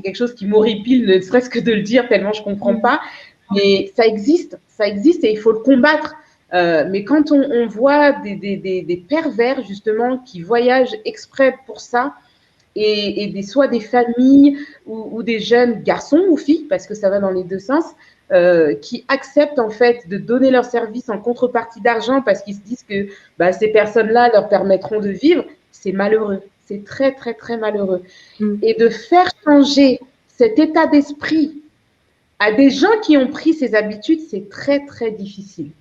quelque chose qui m'horripile, ne serait-ce que de le dire, tellement je ne comprends pas. Mais ça existe et il faut le combattre. Mais quand on voit des pervers, justement, qui voyagent exprès pour ça, et soit des familles ou des jeunes garçons ou filles, parce que ça va dans les deux sens, qui acceptent en fait de donner leur service en contrepartie d'argent parce qu'ils se disent que bah, ces personnes-là leur permettront de vivre, c'est malheureux. C'est très, très, très malheureux. Et de faire changer cet état d'esprit à des gens qui ont pris ces habitudes, c'est très, très difficile.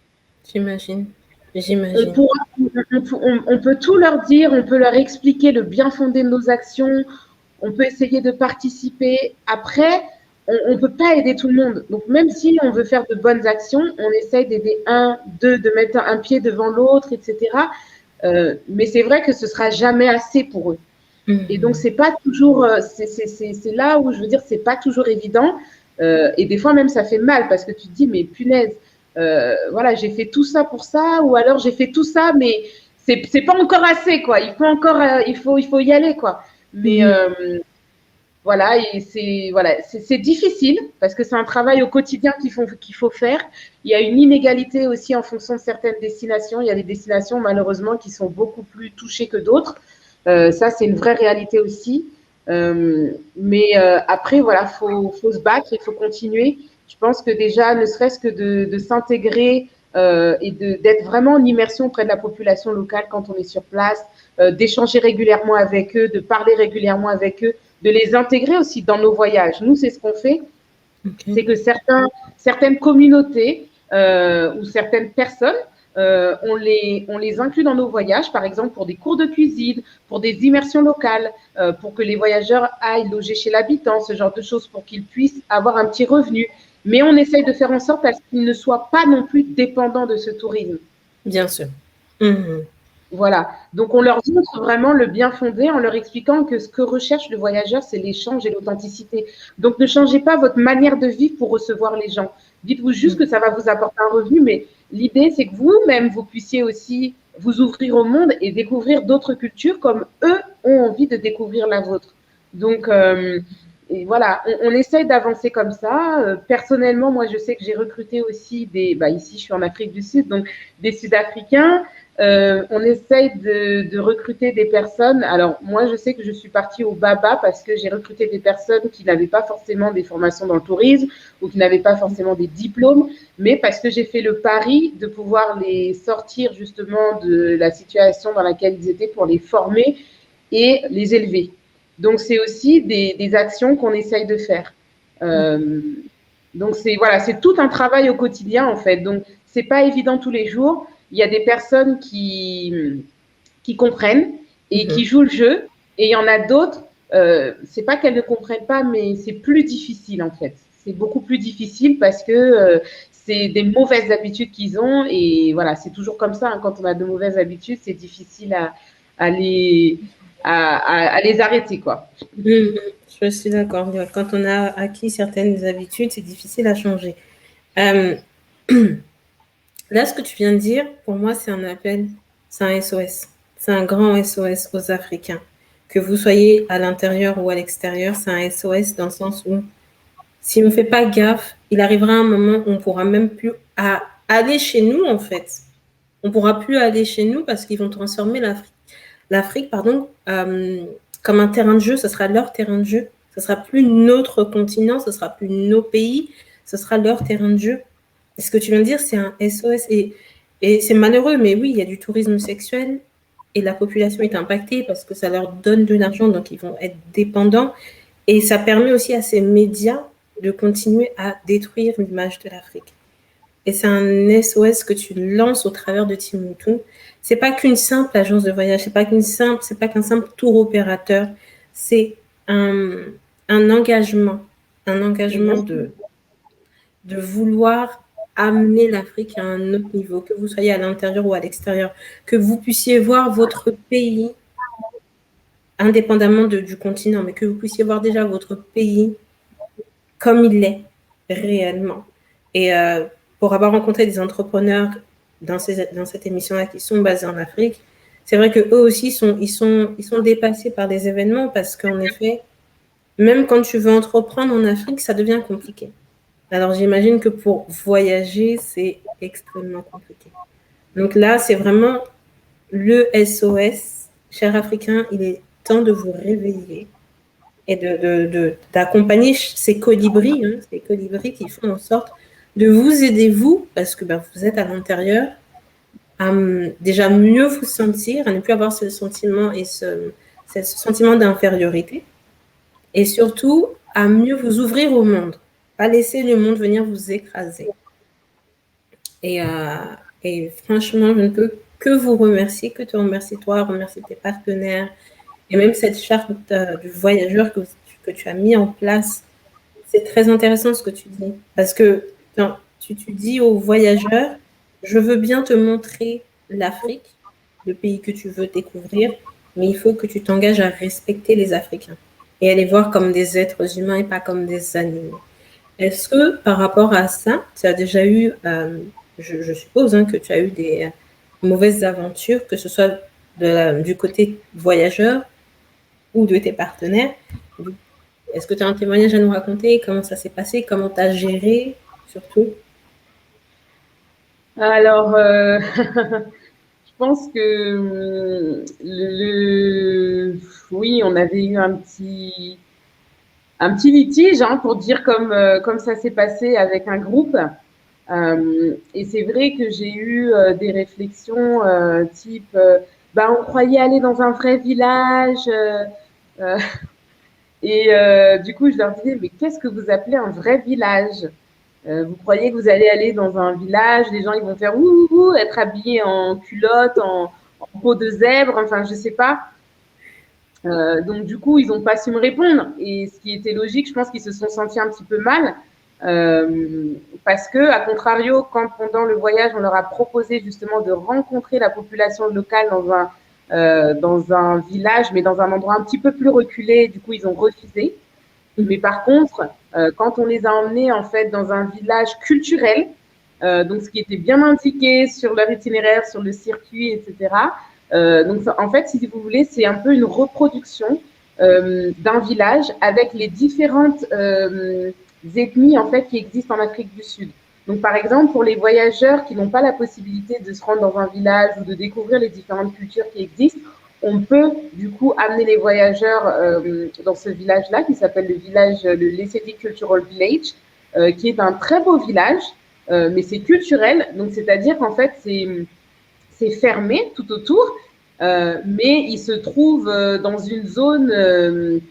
J'imagine. On peut tout leur dire, on peut leur expliquer le bien fondé de nos actions, on peut essayer de participer. Après, on ne peut pas aider tout le monde. Donc, même si on veut faire de bonnes actions, on essaye d'aider un, deux, de mettre un pied devant l'autre, etc. Mais c'est vrai que ce ne sera jamais assez pour eux. Et donc, c'est pas toujours, c'est là où je veux dire, c'est pas toujours évident. Et des fois, même, ça fait mal parce que tu te dis, mais punaise, voilà, j'ai fait tout ça pour ça, ou alors j'ai fait tout ça, mais c'est pas encore assez, quoi. Il faut y aller, quoi. Mais voilà, et c'est difficile parce que c'est un travail au quotidien qu'il faut faire. Il y a une inégalité aussi en fonction de certaines destinations. Il y a des destinations, malheureusement, qui sont beaucoup plus touchées que d'autres. Ça, c'est une vraie réalité aussi. Mais après, voilà, faut se battre, il faut continuer. Je pense que déjà, ne serait-ce que de s'intégrer et d'être vraiment en immersion auprès de la population locale quand on est sur place, d'échanger régulièrement avec eux, de parler régulièrement avec eux, de les intégrer aussi dans nos voyages. Nous, c'est ce qu'on fait. Okay. C'est que certaines communautés ou certaines personnes, on les inclut dans nos voyages, par exemple pour des cours de cuisine, pour des immersions locales, pour que les voyageurs aillent loger chez l'habitant, ce genre de choses, pour qu'ils puissent avoir un petit revenu. Mais on essaye de faire en sorte à ce qu'ils ne soient pas non plus dépendants de ce tourisme. Bien sûr. Voilà. Donc, on leur montre vraiment le bien fondé en leur expliquant que ce que recherche le voyageur, c'est l'échange et l'authenticité. Donc, ne changez pas votre manière de vivre pour recevoir les gens. Dites-vous juste que ça va vous apporter un revenu, mais l'idée, c'est que vous-même, vous puissiez aussi vous ouvrir au monde et découvrir d'autres cultures comme eux ont envie de découvrir la vôtre. Donc, et voilà, on essaye d'avancer comme ça. Personnellement, moi, je sais que j'ai recruté aussi ici, je suis en Afrique du Sud, donc des Sud-Africains. On essaye de recruter des personnes. Alors, moi, je sais que je suis partie au Baba parce que j'ai recruté des personnes qui n'avaient pas forcément des formations dans le tourisme ou qui n'avaient pas forcément des diplômes, mais parce que j'ai fait le pari de pouvoir les sortir justement de la situation dans laquelle ils étaient pour les former et les élever. Donc, c'est aussi des actions qu'on essaye de faire. Donc, c'est tout un travail au quotidien, en fait. Donc, c'est pas évident tous les jours. Il y a des personnes qui comprennent et qui jouent le jeu. Et il y en a d'autres, c'est pas qu'elles ne comprennent pas, mais c'est plus difficile, en fait. C'est beaucoup plus difficile parce que c'est des mauvaises habitudes qu'ils ont. Et voilà, c'est toujours comme ça. Hein, quand on a de mauvaises habitudes, c'est difficile à les arrêter, quoi. Je suis d'accord. Quand on a acquis certaines habitudes, c'est difficile à changer. Là, ce que tu viens de dire, pour moi, c'est un appel, c'est un SOS. C'est un grand SOS aux Africains. Que vous soyez à l'intérieur ou à l'extérieur, c'est un SOS dans le sens où si on ne fait pas gaffe, il arrivera un moment où on ne pourra même plus aller chez nous, en fait. On ne pourra plus aller chez nous parce qu'ils vont transformer l'Afrique, comme un terrain de jeu. Ce sera leur terrain de jeu. Ce ne sera plus notre continent, ce ne sera plus nos pays, ce sera leur terrain de jeu. Et ce que tu viens de dire, c'est un SOS. Et c'est malheureux, mais oui, il y a du tourisme sexuel et la population est impactée parce que ça leur donne de l'argent, donc ils vont être dépendants. Et ça permet aussi à ces médias de continuer à détruire l'image de l'Afrique. Et c'est un SOS que tu lances au travers de Timoutou. C'est pas qu'une simple agence de voyage, c'est pas qu'un simple tour opérateur, c'est un engagement de vouloir amener l'Afrique à un autre niveau, que vous soyez à l'intérieur ou à l'extérieur, que vous puissiez voir votre pays, indépendamment du continent, mais que vous puissiez voir déjà votre pays comme il est réellement. Et pour avoir rencontré des entrepreneurs dans cette émission-là qui sont basés en Afrique, c'est vrai qu'eux aussi, ils sont dépassés par des événements parce qu'en effet, même quand tu veux entreprendre en Afrique, ça devient compliqué. Alors, j'imagine que pour voyager, c'est extrêmement compliqué. Donc là, c'est vraiment le SOS. Chers Africains, il est temps de vous réveiller et d'accompagner ces colibris qui font en sorte de vous aider, vous, parce que vous êtes à l'intérieur, à déjà mieux vous sentir, à ne plus avoir ce sentiment et ce sentiment d'infériorité, et surtout à mieux vous ouvrir au monde, pas laisser le monde venir vous écraser. Et franchement, je ne peux que vous remercier, que te remercier toi, remercier tes partenaires, et même cette charte du voyageur que tu as mis en place. C'est très intéressant ce que tu dis, parce que tu dis aux voyageurs, je veux bien te montrer l'Afrique, le pays que tu veux découvrir, mais il faut que tu t'engages à respecter les Africains et à les voir comme des êtres humains et pas comme des animaux. Est-ce que par rapport à ça, tu as déjà eu, je suppose que tu as eu des mauvaises aventures, que ce soit du côté voyageur ou de tes partenaires? Est-ce que tu as un témoignage à nous raconter? Comment ça s'est passé? Comment tu as géré, surtout? Alors, je pense que oui, on avait eu un petit litige, pour dire comme ça s'est passé avec un groupe. Et c'est vrai que j'ai eu des réflexions type, on croyait aller dans un vrai village. Et du coup, je leur disais, mais qu'est-ce que vous appelez un vrai village? Vous croyez que vous allez aller dans un village, les gens ils vont faire ouh, être habillés en culotte, en peau de zèbre, enfin je sais pas. Donc du coup, ils n'ont pas su me répondre. Et ce qui était logique, je pense qu'ils se sont sentis un petit peu mal. Parce que, à contrario, quand pendant le voyage, on leur a proposé justement de rencontrer la population locale dans un village, mais dans un endroit un petit peu plus reculé, du coup, ils ont refusé. Mais par contre, quand on les a emmenés en fait dans un village culturel, donc ce qui était bien indiqué sur leur itinéraire, sur le circuit, etc. Donc en fait, si vous voulez, c'est un peu une reproduction d'un village avec les différentes ethnies en fait qui existent en Afrique du Sud. Donc, par exemple, pour les voyageurs qui n'ont pas la possibilité de se rendre dans un village ou de découvrir les différentes cultures qui existent, on peut du coup amener les voyageurs dans ce village-là qui s'appelle le village, le Lesedi Cultural Village, qui est un très beau village, mais c'est culturel. Donc, c'est-à-dire qu'en fait, c'est fermé tout autour, mais il se trouve dans une zone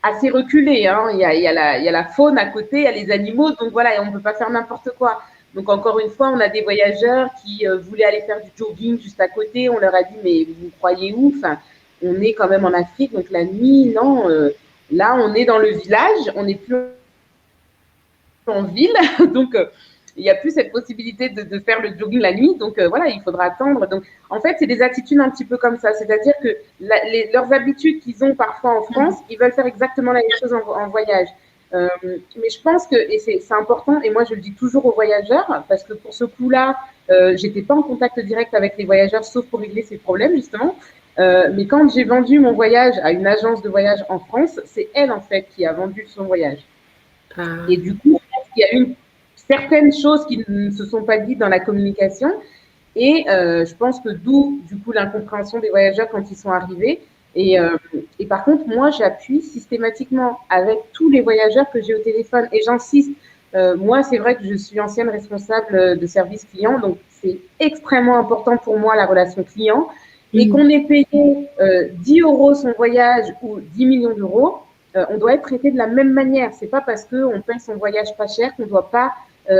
assez reculée. Hein. Il y a la faune à côté, il y a les animaux, donc voilà, et on ne peut pas faire n'importe quoi. Donc encore une fois, on a des voyageurs qui voulaient aller faire du jogging juste à côté. On leur a dit, mais vous croyez où? Enfin, on est quand même en Afrique, donc la nuit, non. Là, on est dans le village, on n'est plus en ville, donc il n'y a plus cette possibilité de faire le jogging la nuit. Donc voilà, il faudra attendre. Donc en fait, c'est des attitudes un petit peu comme ça. C'est-à-dire que leurs habitudes qu'ils ont parfois en France, ils veulent faire exactement la même chose en voyage. Mais je pense que, et c'est important, et moi je le dis toujours aux voyageurs, parce que pour ce coup-là, j'étais pas en contact direct avec les voyageurs, sauf pour régler ces problèmes justement. Mais quand j'ai vendu mon voyage à une agence de voyage en France, c'est elle en fait qui a vendu son voyage. Et du coup, il y a eu certaines choses qui ne se sont pas dites dans la communication. Et je pense que d'où, du coup, l'incompréhension des voyageurs quand ils sont arrivés. Et par contre, moi, j'appuie systématiquement avec tous les voyageurs que j'ai au téléphone. Et j'insiste, moi, c'est vrai que je suis ancienne responsable de service client. Donc, c'est extrêmement important pour moi, la relation client. Et qu'on ait payé 10 euros son voyage ou 10 millions d'euros, on doit être traité de la même manière. C'est pas parce qu'on paye son voyage pas cher qu'on ne doit pas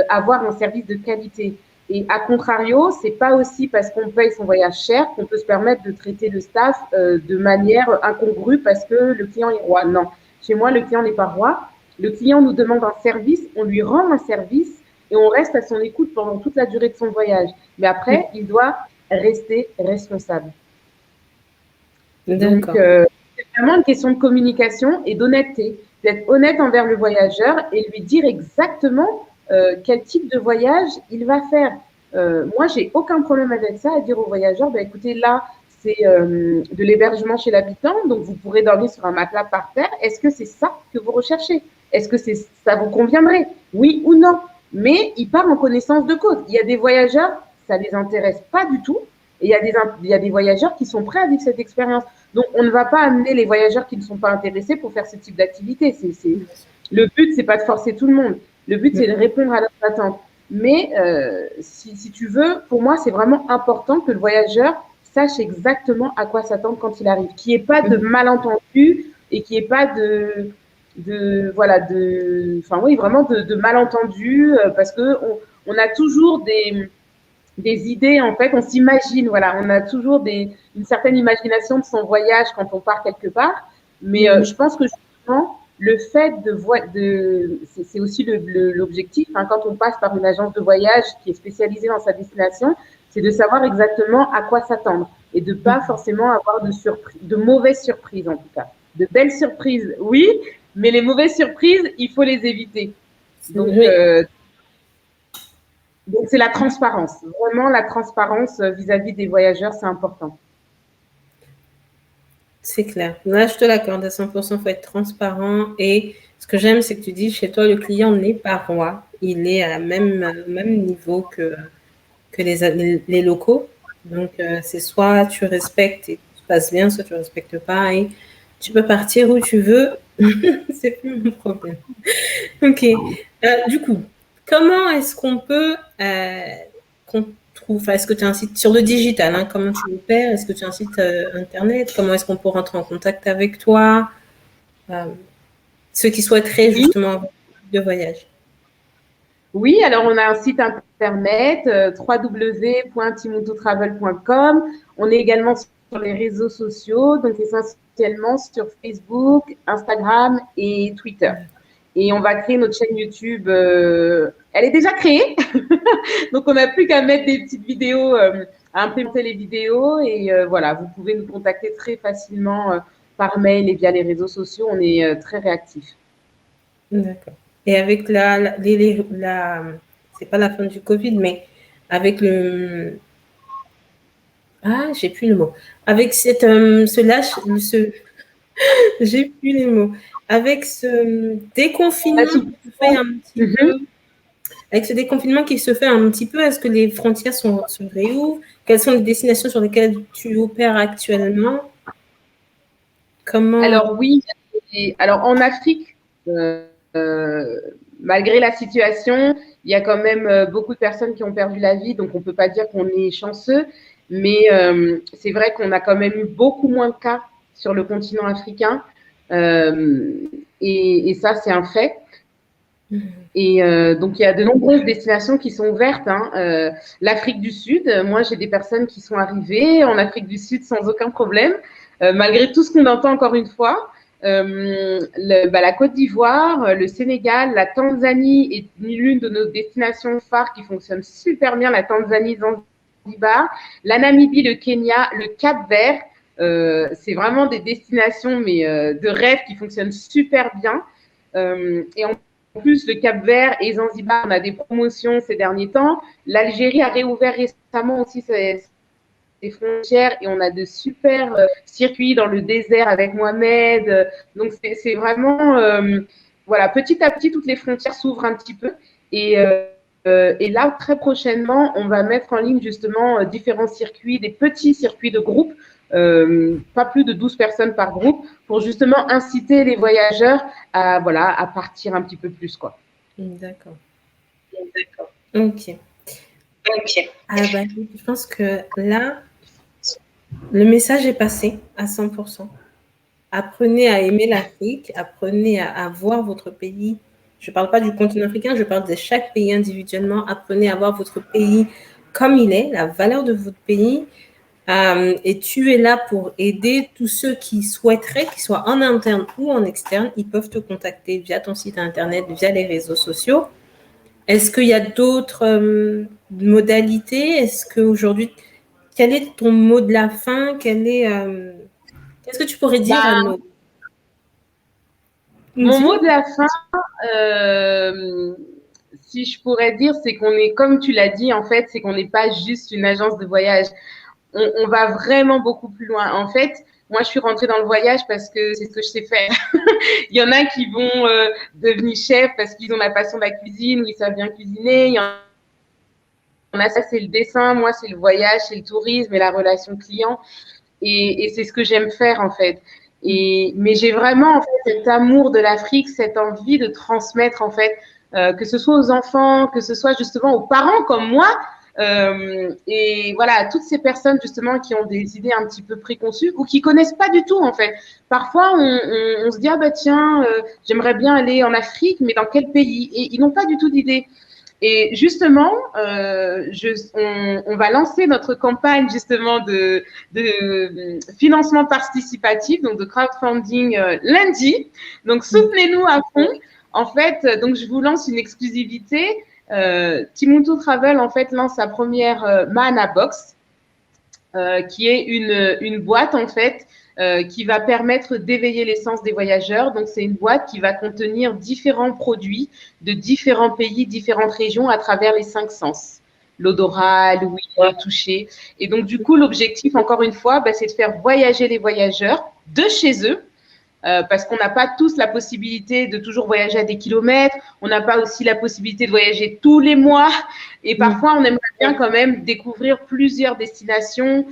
avoir un service de qualité. Et à contrario, c'est pas aussi parce qu'on paye son voyage cher qu'on peut se permettre de traiter le staff de manière incongrue parce que le client est roi. Non, chez moi, le client n'est pas roi. Le client nous demande un service, on lui rend un service et on reste à son écoute pendant toute la durée de son voyage. Mais après, il doit rester responsable. Donc, c'est vraiment une question de communication et d'honnêteté, d'être honnête envers le voyageur et lui dire exactement quel type de voyage il va faire. Moi, j'ai aucun problème avec ça, à dire aux voyageurs, bah, écoutez, là, c'est de l'hébergement chez l'habitant, donc vous pourrez dormir sur un matelas par terre. Est-ce que c'est ça que vous recherchez? Est-ce que ça vous conviendrait? Oui ou non? Mais il part en connaissance de cause. Il y a des voyageurs, ça ne les intéresse pas du tout, et il y a des voyageurs qui sont prêts à vivre cette expérience. Donc, on ne va pas amener les voyageurs qui ne sont pas intéressés pour faire ce type d'activité. Le but, c'est pas de forcer tout le monde. Le but, c'est de répondre à leurs attentes. Mais si tu veux, pour moi, c'est vraiment important que le voyageur sache exactement à quoi s'attendre quand il arrive, qu'il n'y ait pas de malentendu et qu'il n'y ait pas vraiment de malentendu parce que on a toujours des idées, en fait, on s'imagine, voilà, on a toujours une certaine imagination de son voyage quand on part quelque part, mais je pense que justement, le fait c'est aussi l'objectif, hein, quand on passe par une agence de voyage qui est spécialisée dans sa destination, c'est de savoir exactement à quoi s'attendre et de pas forcément avoir de mauvaises surprises en tout cas. De belles surprises, oui, mais les mauvaises surprises, il faut les éviter. Donc, c'est la transparence. Vraiment, la transparence vis-à-vis des voyageurs, c'est important. C'est clair. Là, je te l'accorde à 100%, il faut être transparent. Et ce que j'aime, c'est que tu dis, chez toi, le client n'est pas roi. Il est à même niveau que les locaux. Donc, c'est soit tu respectes et tout se passe bien, soit tu ne respectes pas et tu peux partir où tu veux. C'est plus mon problème. Ok. Du coup, comment est-ce qu'on peut qu'on trouve, est-ce que tu as un site sur le digital, hein, comment tu opères? Est-ce que tu as un site internet? Comment est-ce qu'on peut rentrer en contact avec toi? Ceux qui souhaiteraient justement avoir de voyage. Oui, alors on a un site internet www.timontotravel.com. On est également sur les réseaux sociaux, donc essentiellement sur Facebook, Instagram et Twitter. Et on va créer notre chaîne YouTube. Elle est déjà créée, donc on n'a plus qu'à mettre des petites vidéos, à implémenter les vidéos. Et voilà, vous pouvez nous contacter très facilement par mail et via les réseaux sociaux. On est très réactifs. D'accord. Et avec c'est pas la fin du Covid, mais avec j'ai plus le mot. Avec J'ai plus les mots. Avec ce déconfinement qui se fait un petit peu, avec ce déconfinement qui se fait un petit peu, est-ce que les frontières se réouvrent? Quelles sont les destinations sur lesquelles tu opères actuellement? Comment? Alors oui, alors en Afrique, malgré la situation, il y a quand même beaucoup de personnes qui ont perdu la vie, donc on ne peut pas dire qu'on est chanceux, mais c'est vrai qu'on a quand même eu beaucoup moins de cas sur le continent africain, et ça c'est un fait. Et donc, il y a de nombreuses destinations qui sont ouvertes. L'Afrique du Sud, moi, j'ai des personnes qui sont arrivées en Afrique du Sud sans aucun problème, malgré tout ce qu'on entend encore une fois. La Côte d'Ivoire, le Sénégal, la Tanzanie est l'une de nos destinations phares qui fonctionne super bien. La Tanzanie, Zanzibar, la Namibie, le Kenya, le Cap-Vert. C'est vraiment des destinations de rêve qui fonctionnent super bien. Et en plus, le Cap-Vert et Zanzibar, on a des promotions ces derniers temps. L'Algérie a réouvert récemment aussi ses frontières et on a de super circuits dans le désert avec Mohamed. Donc, c'est vraiment, voilà, petit à petit, toutes les frontières s'ouvrent un petit peu. Et là, très prochainement, on va mettre en ligne justement différents circuits, des petits circuits de groupe, pas plus de 12 personnes par groupe, pour justement inciter les voyageurs à partir un petit peu plus, quoi. D'accord. Ok. Ah bah, je pense que là, le message est passé à 100%. Apprenez à aimer l'Afrique, apprenez à voir votre pays. Je ne parle pas du continent africain, je parle de chaque pays individuellement. Apprenez à voir votre pays comme il est, la valeur de votre pays. Et tu es là pour aider tous ceux qui souhaiteraient, qu'ils soient en interne ou en externe, ils peuvent te contacter via ton site internet, via les réseaux sociaux. Est-ce qu'il y a d'autres modalités? Est-ce qu'aujourd'hui, quel est ton mot de la fin? Qu'est-ce que tu pourrais dire à nos... Mon mot de la fin, si je pourrais dire, c'est qu'on est, comme tu l'as dit, en fait, c'est qu'on n'est pas juste une agence de voyage. On va vraiment beaucoup plus loin. En fait, moi, je suis rentrée dans le voyage parce que c'est ce que je sais faire. Il y en a qui vont devenir chefs parce qu'ils ont la passion de la cuisine ou ils savent bien cuisiner. Il y en a, ça, c'est le dessin. Moi, c'est le voyage, c'est le tourisme et la relation client. Et c'est ce que j'aime faire, en fait. Mais j'ai vraiment, en fait, cet amour de l'Afrique, cette envie de transmettre, en fait, que ce soit aux enfants, que ce soit justement aux parents comme moi. Et voilà, toutes ces personnes justement qui ont des idées un petit peu préconçues ou qui connaissent pas du tout en fait. Parfois, on se dit ah bah tiens, j'aimerais bien aller en Afrique, mais dans quel pays? Et ils n'ont pas du tout d'idée. Et justement, on va lancer notre campagne justement de financement participatif, donc de crowdfunding lundi. Donc soutenez-nous à fond. En fait, donc je vous lance une exclusivité. Timuntu Travel en fait lance sa première Mana Box, qui est une boîte en fait qui va permettre d'éveiller l'essence des voyageurs. Donc c'est une boîte qui va contenir différents produits de différents pays, différentes régions à travers les 5 sens. L'odorat, l'ouïe, le toucher. Et donc du coup l'objectif encore une fois, c'est de faire voyager les voyageurs de chez eux. Parce qu'on n'a pas tous la possibilité de toujours voyager à des kilomètres, on n'a pas aussi la possibilité de voyager tous les mois, et parfois on aimerait bien quand même découvrir plusieurs destinations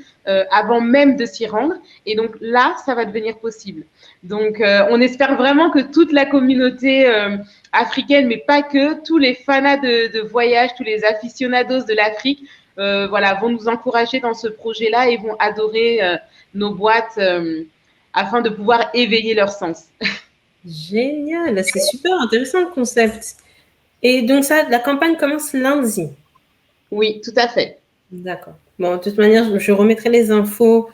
avant même de s'y rendre, et donc là, ça va devenir possible. Donc on espère vraiment que toute la communauté africaine, mais pas que, tous les fanas de voyage, tous les aficionados de l'Afrique, vont nous encourager dans ce projet-là et vont adorer nos boîtes afin de pouvoir éveiller leur sens. Génial, c'est super intéressant le concept. Et donc ça, la campagne commence lundi. Oui, tout à fait. D'accord. Bon, de toute manière, je remettrai les infos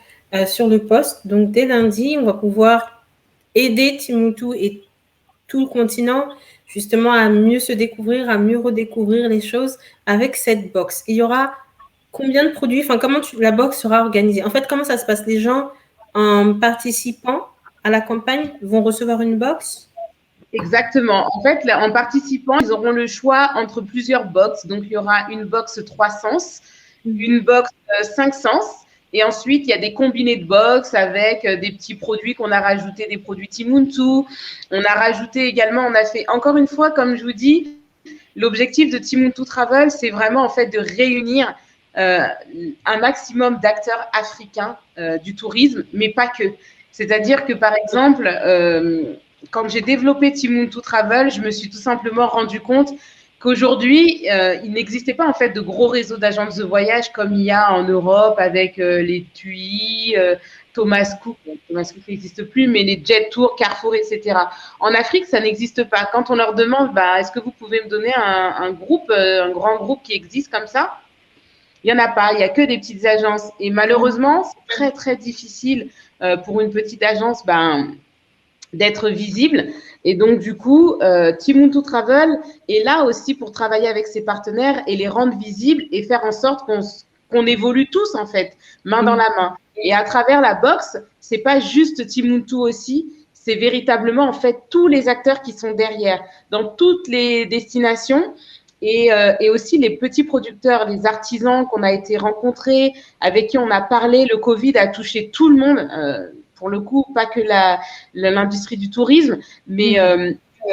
sur le post. Donc dès lundi, on va pouvoir aider Timuntu et tout le continent justement à mieux se découvrir, à mieux redécouvrir les choses avec cette box. Il y aura combien de produits? Enfin, comment la box sera organisée? En fait, comment ça se passe? Les gens, en participant à la campagne, vont recevoir une box? Exactement. En fait, en participant, ils auront le choix entre plusieurs box. Donc, il y aura une box 3 sens, une box 5 sens Et ensuite, il y a des combinés de box avec des petits produits qu'on a rajoutés, des produits Timuntu. On a rajouté également, on a fait, encore une fois, comme je vous dis, l'objectif de Timuntu Travel, c'est vraiment en fait de réunir un maximum d'acteurs africains du tourisme, mais pas que. C'est-à-dire que, par exemple, quand j'ai développé Timuntu Travel, je me suis tout simplement rendu compte qu'aujourd'hui, il n'existait pas en fait de gros réseaux d'agences de voyage comme il y a en Europe avec les TUI, Thomas Cook n'existe plus, mais les Jet Tour, Carrefour, etc. En Afrique, ça n'existe pas. Quand on leur demande, est-ce que vous pouvez me donner un groupe, un grand groupe qui existe comme ça? Il n'y en a pas, il n'y a que des petites agences. Et malheureusement, c'est très, très difficile pour une petite agence d'être visible. Et donc, du coup, Timuntu Travel est là aussi pour travailler avec ses partenaires et les rendre visibles et faire en sorte qu'on évolue tous, en fait, main dans la main. Et à travers la box, c'est pas juste Timuntu aussi, c'est véritablement, en fait, tous les acteurs qui sont derrière, dans toutes les destinations. Et aussi les petits producteurs, les artisans qu'on a été rencontrés, avec qui on a parlé. Le Covid a touché tout le monde, pour le coup, pas que l'industrie du tourisme, mais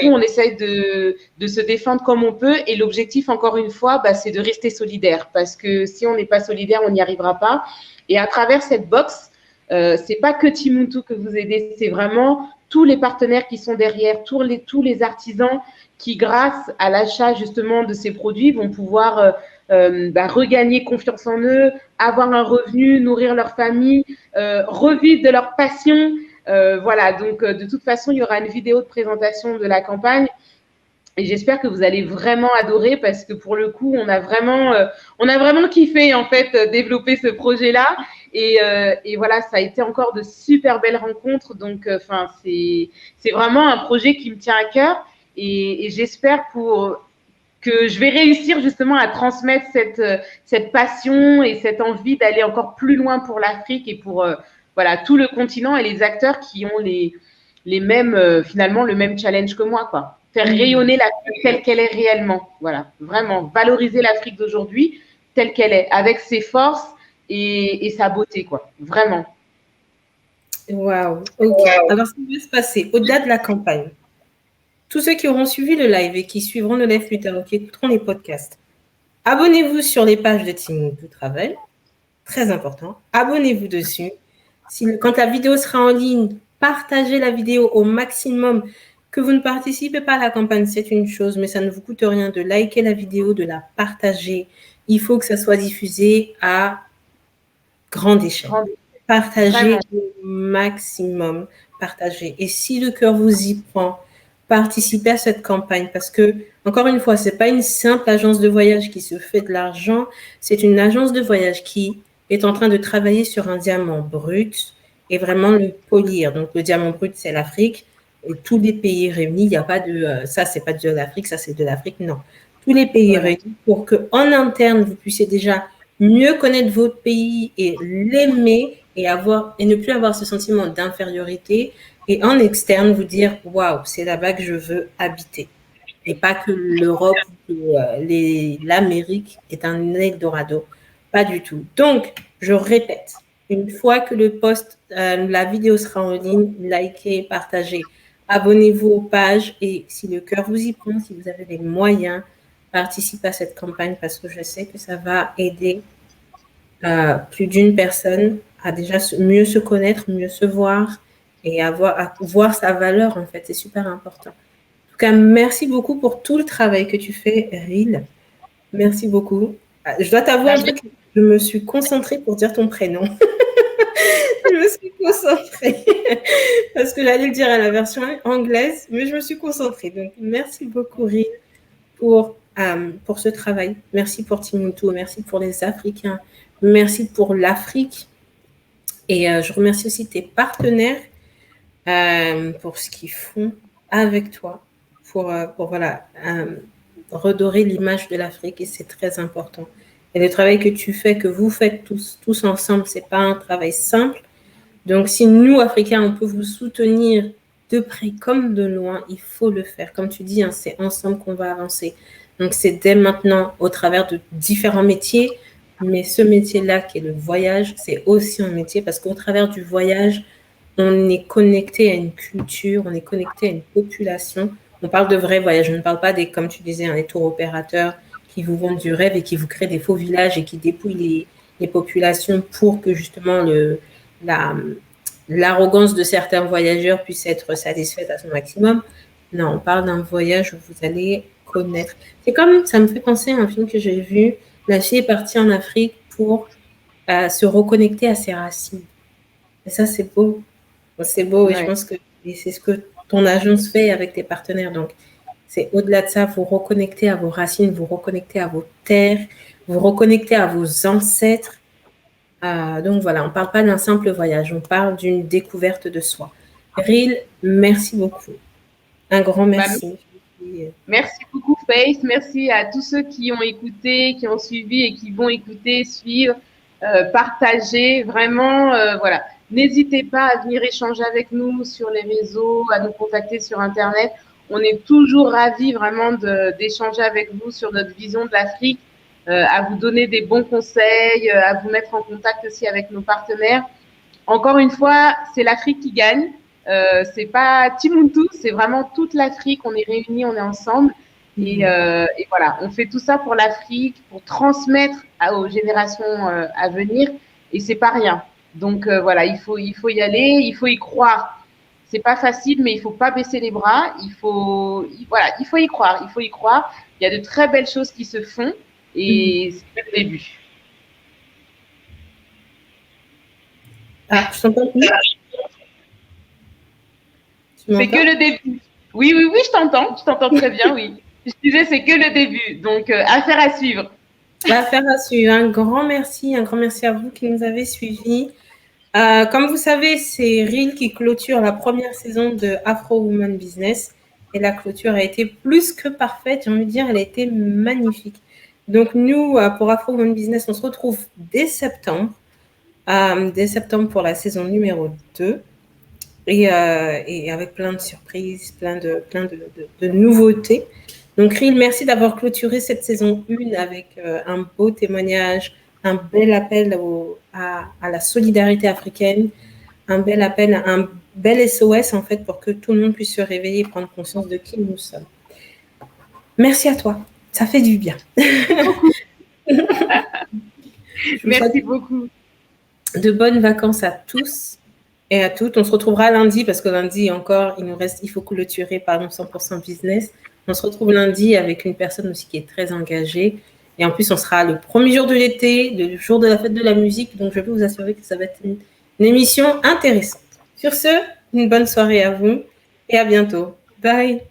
on essaye de se défendre comme on peut. Et l'objectif, encore une fois, c'est de rester solidaire. Parce que si on n'est pas solidaire, on n'y arrivera pas. Et à travers cette box, c'est pas que Timuntu que vous aidez, c'est vraiment tous les partenaires qui sont derrière, tous les artisans qui, grâce à l'achat justement de ces produits, vont pouvoir regagner confiance en eux, avoir un revenu, nourrir leur famille, revivre de leur passion. Voilà, donc de toute façon, il y aura une vidéo de présentation de la campagne. Et j'espère que vous allez vraiment adorer parce que pour le coup, on a vraiment kiffé en fait développer ce projet-là. Et voilà, ça a été encore de super belles rencontres. Donc, c'est vraiment un projet qui me tient à cœur. Et j'espère que je vais réussir justement à transmettre cette passion et cette envie d'aller encore plus loin pour l'Afrique et pour voilà, tout le continent et les acteurs qui ont les mêmes, finalement, le même challenge que moi, quoi. Faire rayonner l'Afrique telle qu'elle est réellement. Voilà, vraiment, valoriser l'Afrique d'aujourd'hui telle qu'elle est, avec ses forces et sa beauté, quoi. Vraiment. Waouh, ok. Alors, ce qui va se passer au-delà de la campagne, tous ceux qui auront suivi le live et qui suivront le live plus tard ou qui écouteront les podcasts, abonnez-vous sur les pages de Timuntu Travel. Très important. Abonnez-vous dessus. Quand la vidéo sera en ligne, partagez la vidéo au maximum. Que vous ne participez pas à la campagne, c'est une chose, mais ça ne vous coûte rien de liker la vidéo, de la partager. Il faut que ça soit diffusé à grande échelle. Partagez au maximum. Partagez. Et si le cœur vous y prend, participez à cette campagne parce que, encore une fois, ce n'est pas une simple agence de voyage qui se fait de l'argent. C'est une agence de voyage qui est en train de travailler sur un diamant brut et vraiment le polir. Donc, le diamant brut, c'est l'Afrique. Et tous les pays réunis, il n'y a pas de ça, c'est pas de l'Afrique, ça, c'est de l'Afrique. Non. Tous les pays réunis pour qu'en interne, vous puissiez déjà mieux connaître votre pays et l'aimer et ne plus avoir ce sentiment d'infériorité. Et en externe, vous dire waouh, c'est là-bas que je veux habiter. Et pas que l'Europe ou l'Amérique est un Eldorado. Pas du tout. Donc, je répète, une fois que la vidéo sera en ligne, likez, partagez, abonnez-vous aux pages et si le cœur vous y prend, si vous avez les moyens, participez à cette campagne parce que je sais que ça va aider plus d'une personne à déjà mieux se connaître, mieux se voir et à voir sa valeur, en fait. C'est super important. En tout cas, merci beaucoup pour tout le travail que tu fais, Ril. Merci beaucoup. Je dois t'avouer un truc, je me suis concentrée pour dire ton prénom. Je me suis concentrée parce que j'allais le dire à la version anglaise, mais je me suis concentrée. Donc, merci beaucoup, Ril, pour ce travail. Merci pour Timuntu, merci pour les Africains, merci pour l'Afrique. Et je remercie aussi tes partenaires pour ce qu'ils font avec toi, pour redorer l'image de l'Afrique. Et c'est très important. Et le travail que tu fais, que vous faites tous ensemble, c'est pas un travail simple. Donc, si nous, Africains, on peut vous soutenir de près comme de loin, il faut le faire. Comme tu dis, c'est ensemble qu'on va avancer. Donc, c'est dès maintenant, au travers de différents métiers, Mais ce métier-là, qui est le voyage, c'est aussi un métier parce qu'au travers du voyage, on est connecté à une culture, on est connecté à une population. On parle de vrais voyages, on ne parle pas des, comme tu disais, des tours opérateurs qui vous vendent du rêve et qui vous créent des faux villages et qui dépouillent les populations pour que justement l'arrogance de certains voyageurs puisse être satisfaite à son maximum. Non, on parle d'un voyage où vous allez connaître. C'est comme, ça me fait penser à un film que j'ai vu. La fille est partie en Afrique pour se reconnecter à ses racines. Et ça, c'est beau. C'est beau et je pense que c'est ce que ton agence fait avec tes partenaires. Donc, c'est au-delà de ça, vous reconnecter à vos racines, vous reconnecter à vos terres, vous reconnecter à vos ancêtres. Donc voilà, on ne parle pas d'un simple voyage, on parle d'une découverte de soi. Ril, merci beaucoup. Un grand merci. Merci beaucoup, Faith. Merci à tous ceux qui ont écouté, qui ont suivi et qui vont écouter, suivre, partager. Vraiment, voilà. N'hésitez pas à venir échanger avec nous sur les réseaux, à nous contacter sur Internet. On est toujours ravis vraiment d'échanger avec vous sur notre vision de l'Afrique, à vous donner des bons conseils, à vous mettre en contact aussi avec nos partenaires. Encore une fois, c'est l'Afrique qui gagne. C'est pas Timuntu, c'est vraiment toute l'Afrique. On est réunis, on est ensemble. Et voilà, on fait tout ça pour l'Afrique, pour transmettre aux générations à venir. Et c'est pas rien. Donc voilà, il faut y aller, il faut y croire. C'est pas facile, mais il faut pas baisser les bras. Il faut y croire. Il faut y croire. Il y a de très belles choses qui se font et c'est le début. Je t'entends plus. C'est que le début. Oui, je t'entends très bien, oui. Je disais, c'est que le début, donc affaire à suivre. Affaire à suivre. Un grand merci à vous qui nous avez suivis. Comme vous savez, c'est Ril qui clôture la première saison de Afro Woman Business et la clôture a été plus que parfaite, j'ai envie de dire, elle a été magnifique. Donc nous, pour Afro Woman Business, on se retrouve dès septembre pour la saison numéro 2. Et avec plein de surprises, plein de nouveautés. Donc, Ril, merci d'avoir clôturé cette saison 1 avec un beau témoignage, un bel appel à la solidarité africaine, un bel appel, un bel SOS, en fait, pour que tout le monde puisse se réveiller et prendre conscience de qui nous sommes. Merci à toi. Ça fait du bien. Merci beaucoup. De bonnes vacances à tous. Et à toutes. On se retrouvera lundi parce que lundi encore, il faut clôturer par 100% business. On se retrouve lundi avec une personne aussi qui est très engagée. Et en plus, on sera le premier jour de l'été, le jour de la fête de la musique. Donc, je peux vous assurer que ça va être une émission intéressante. Sur ce, une bonne soirée à vous et à bientôt. Bye.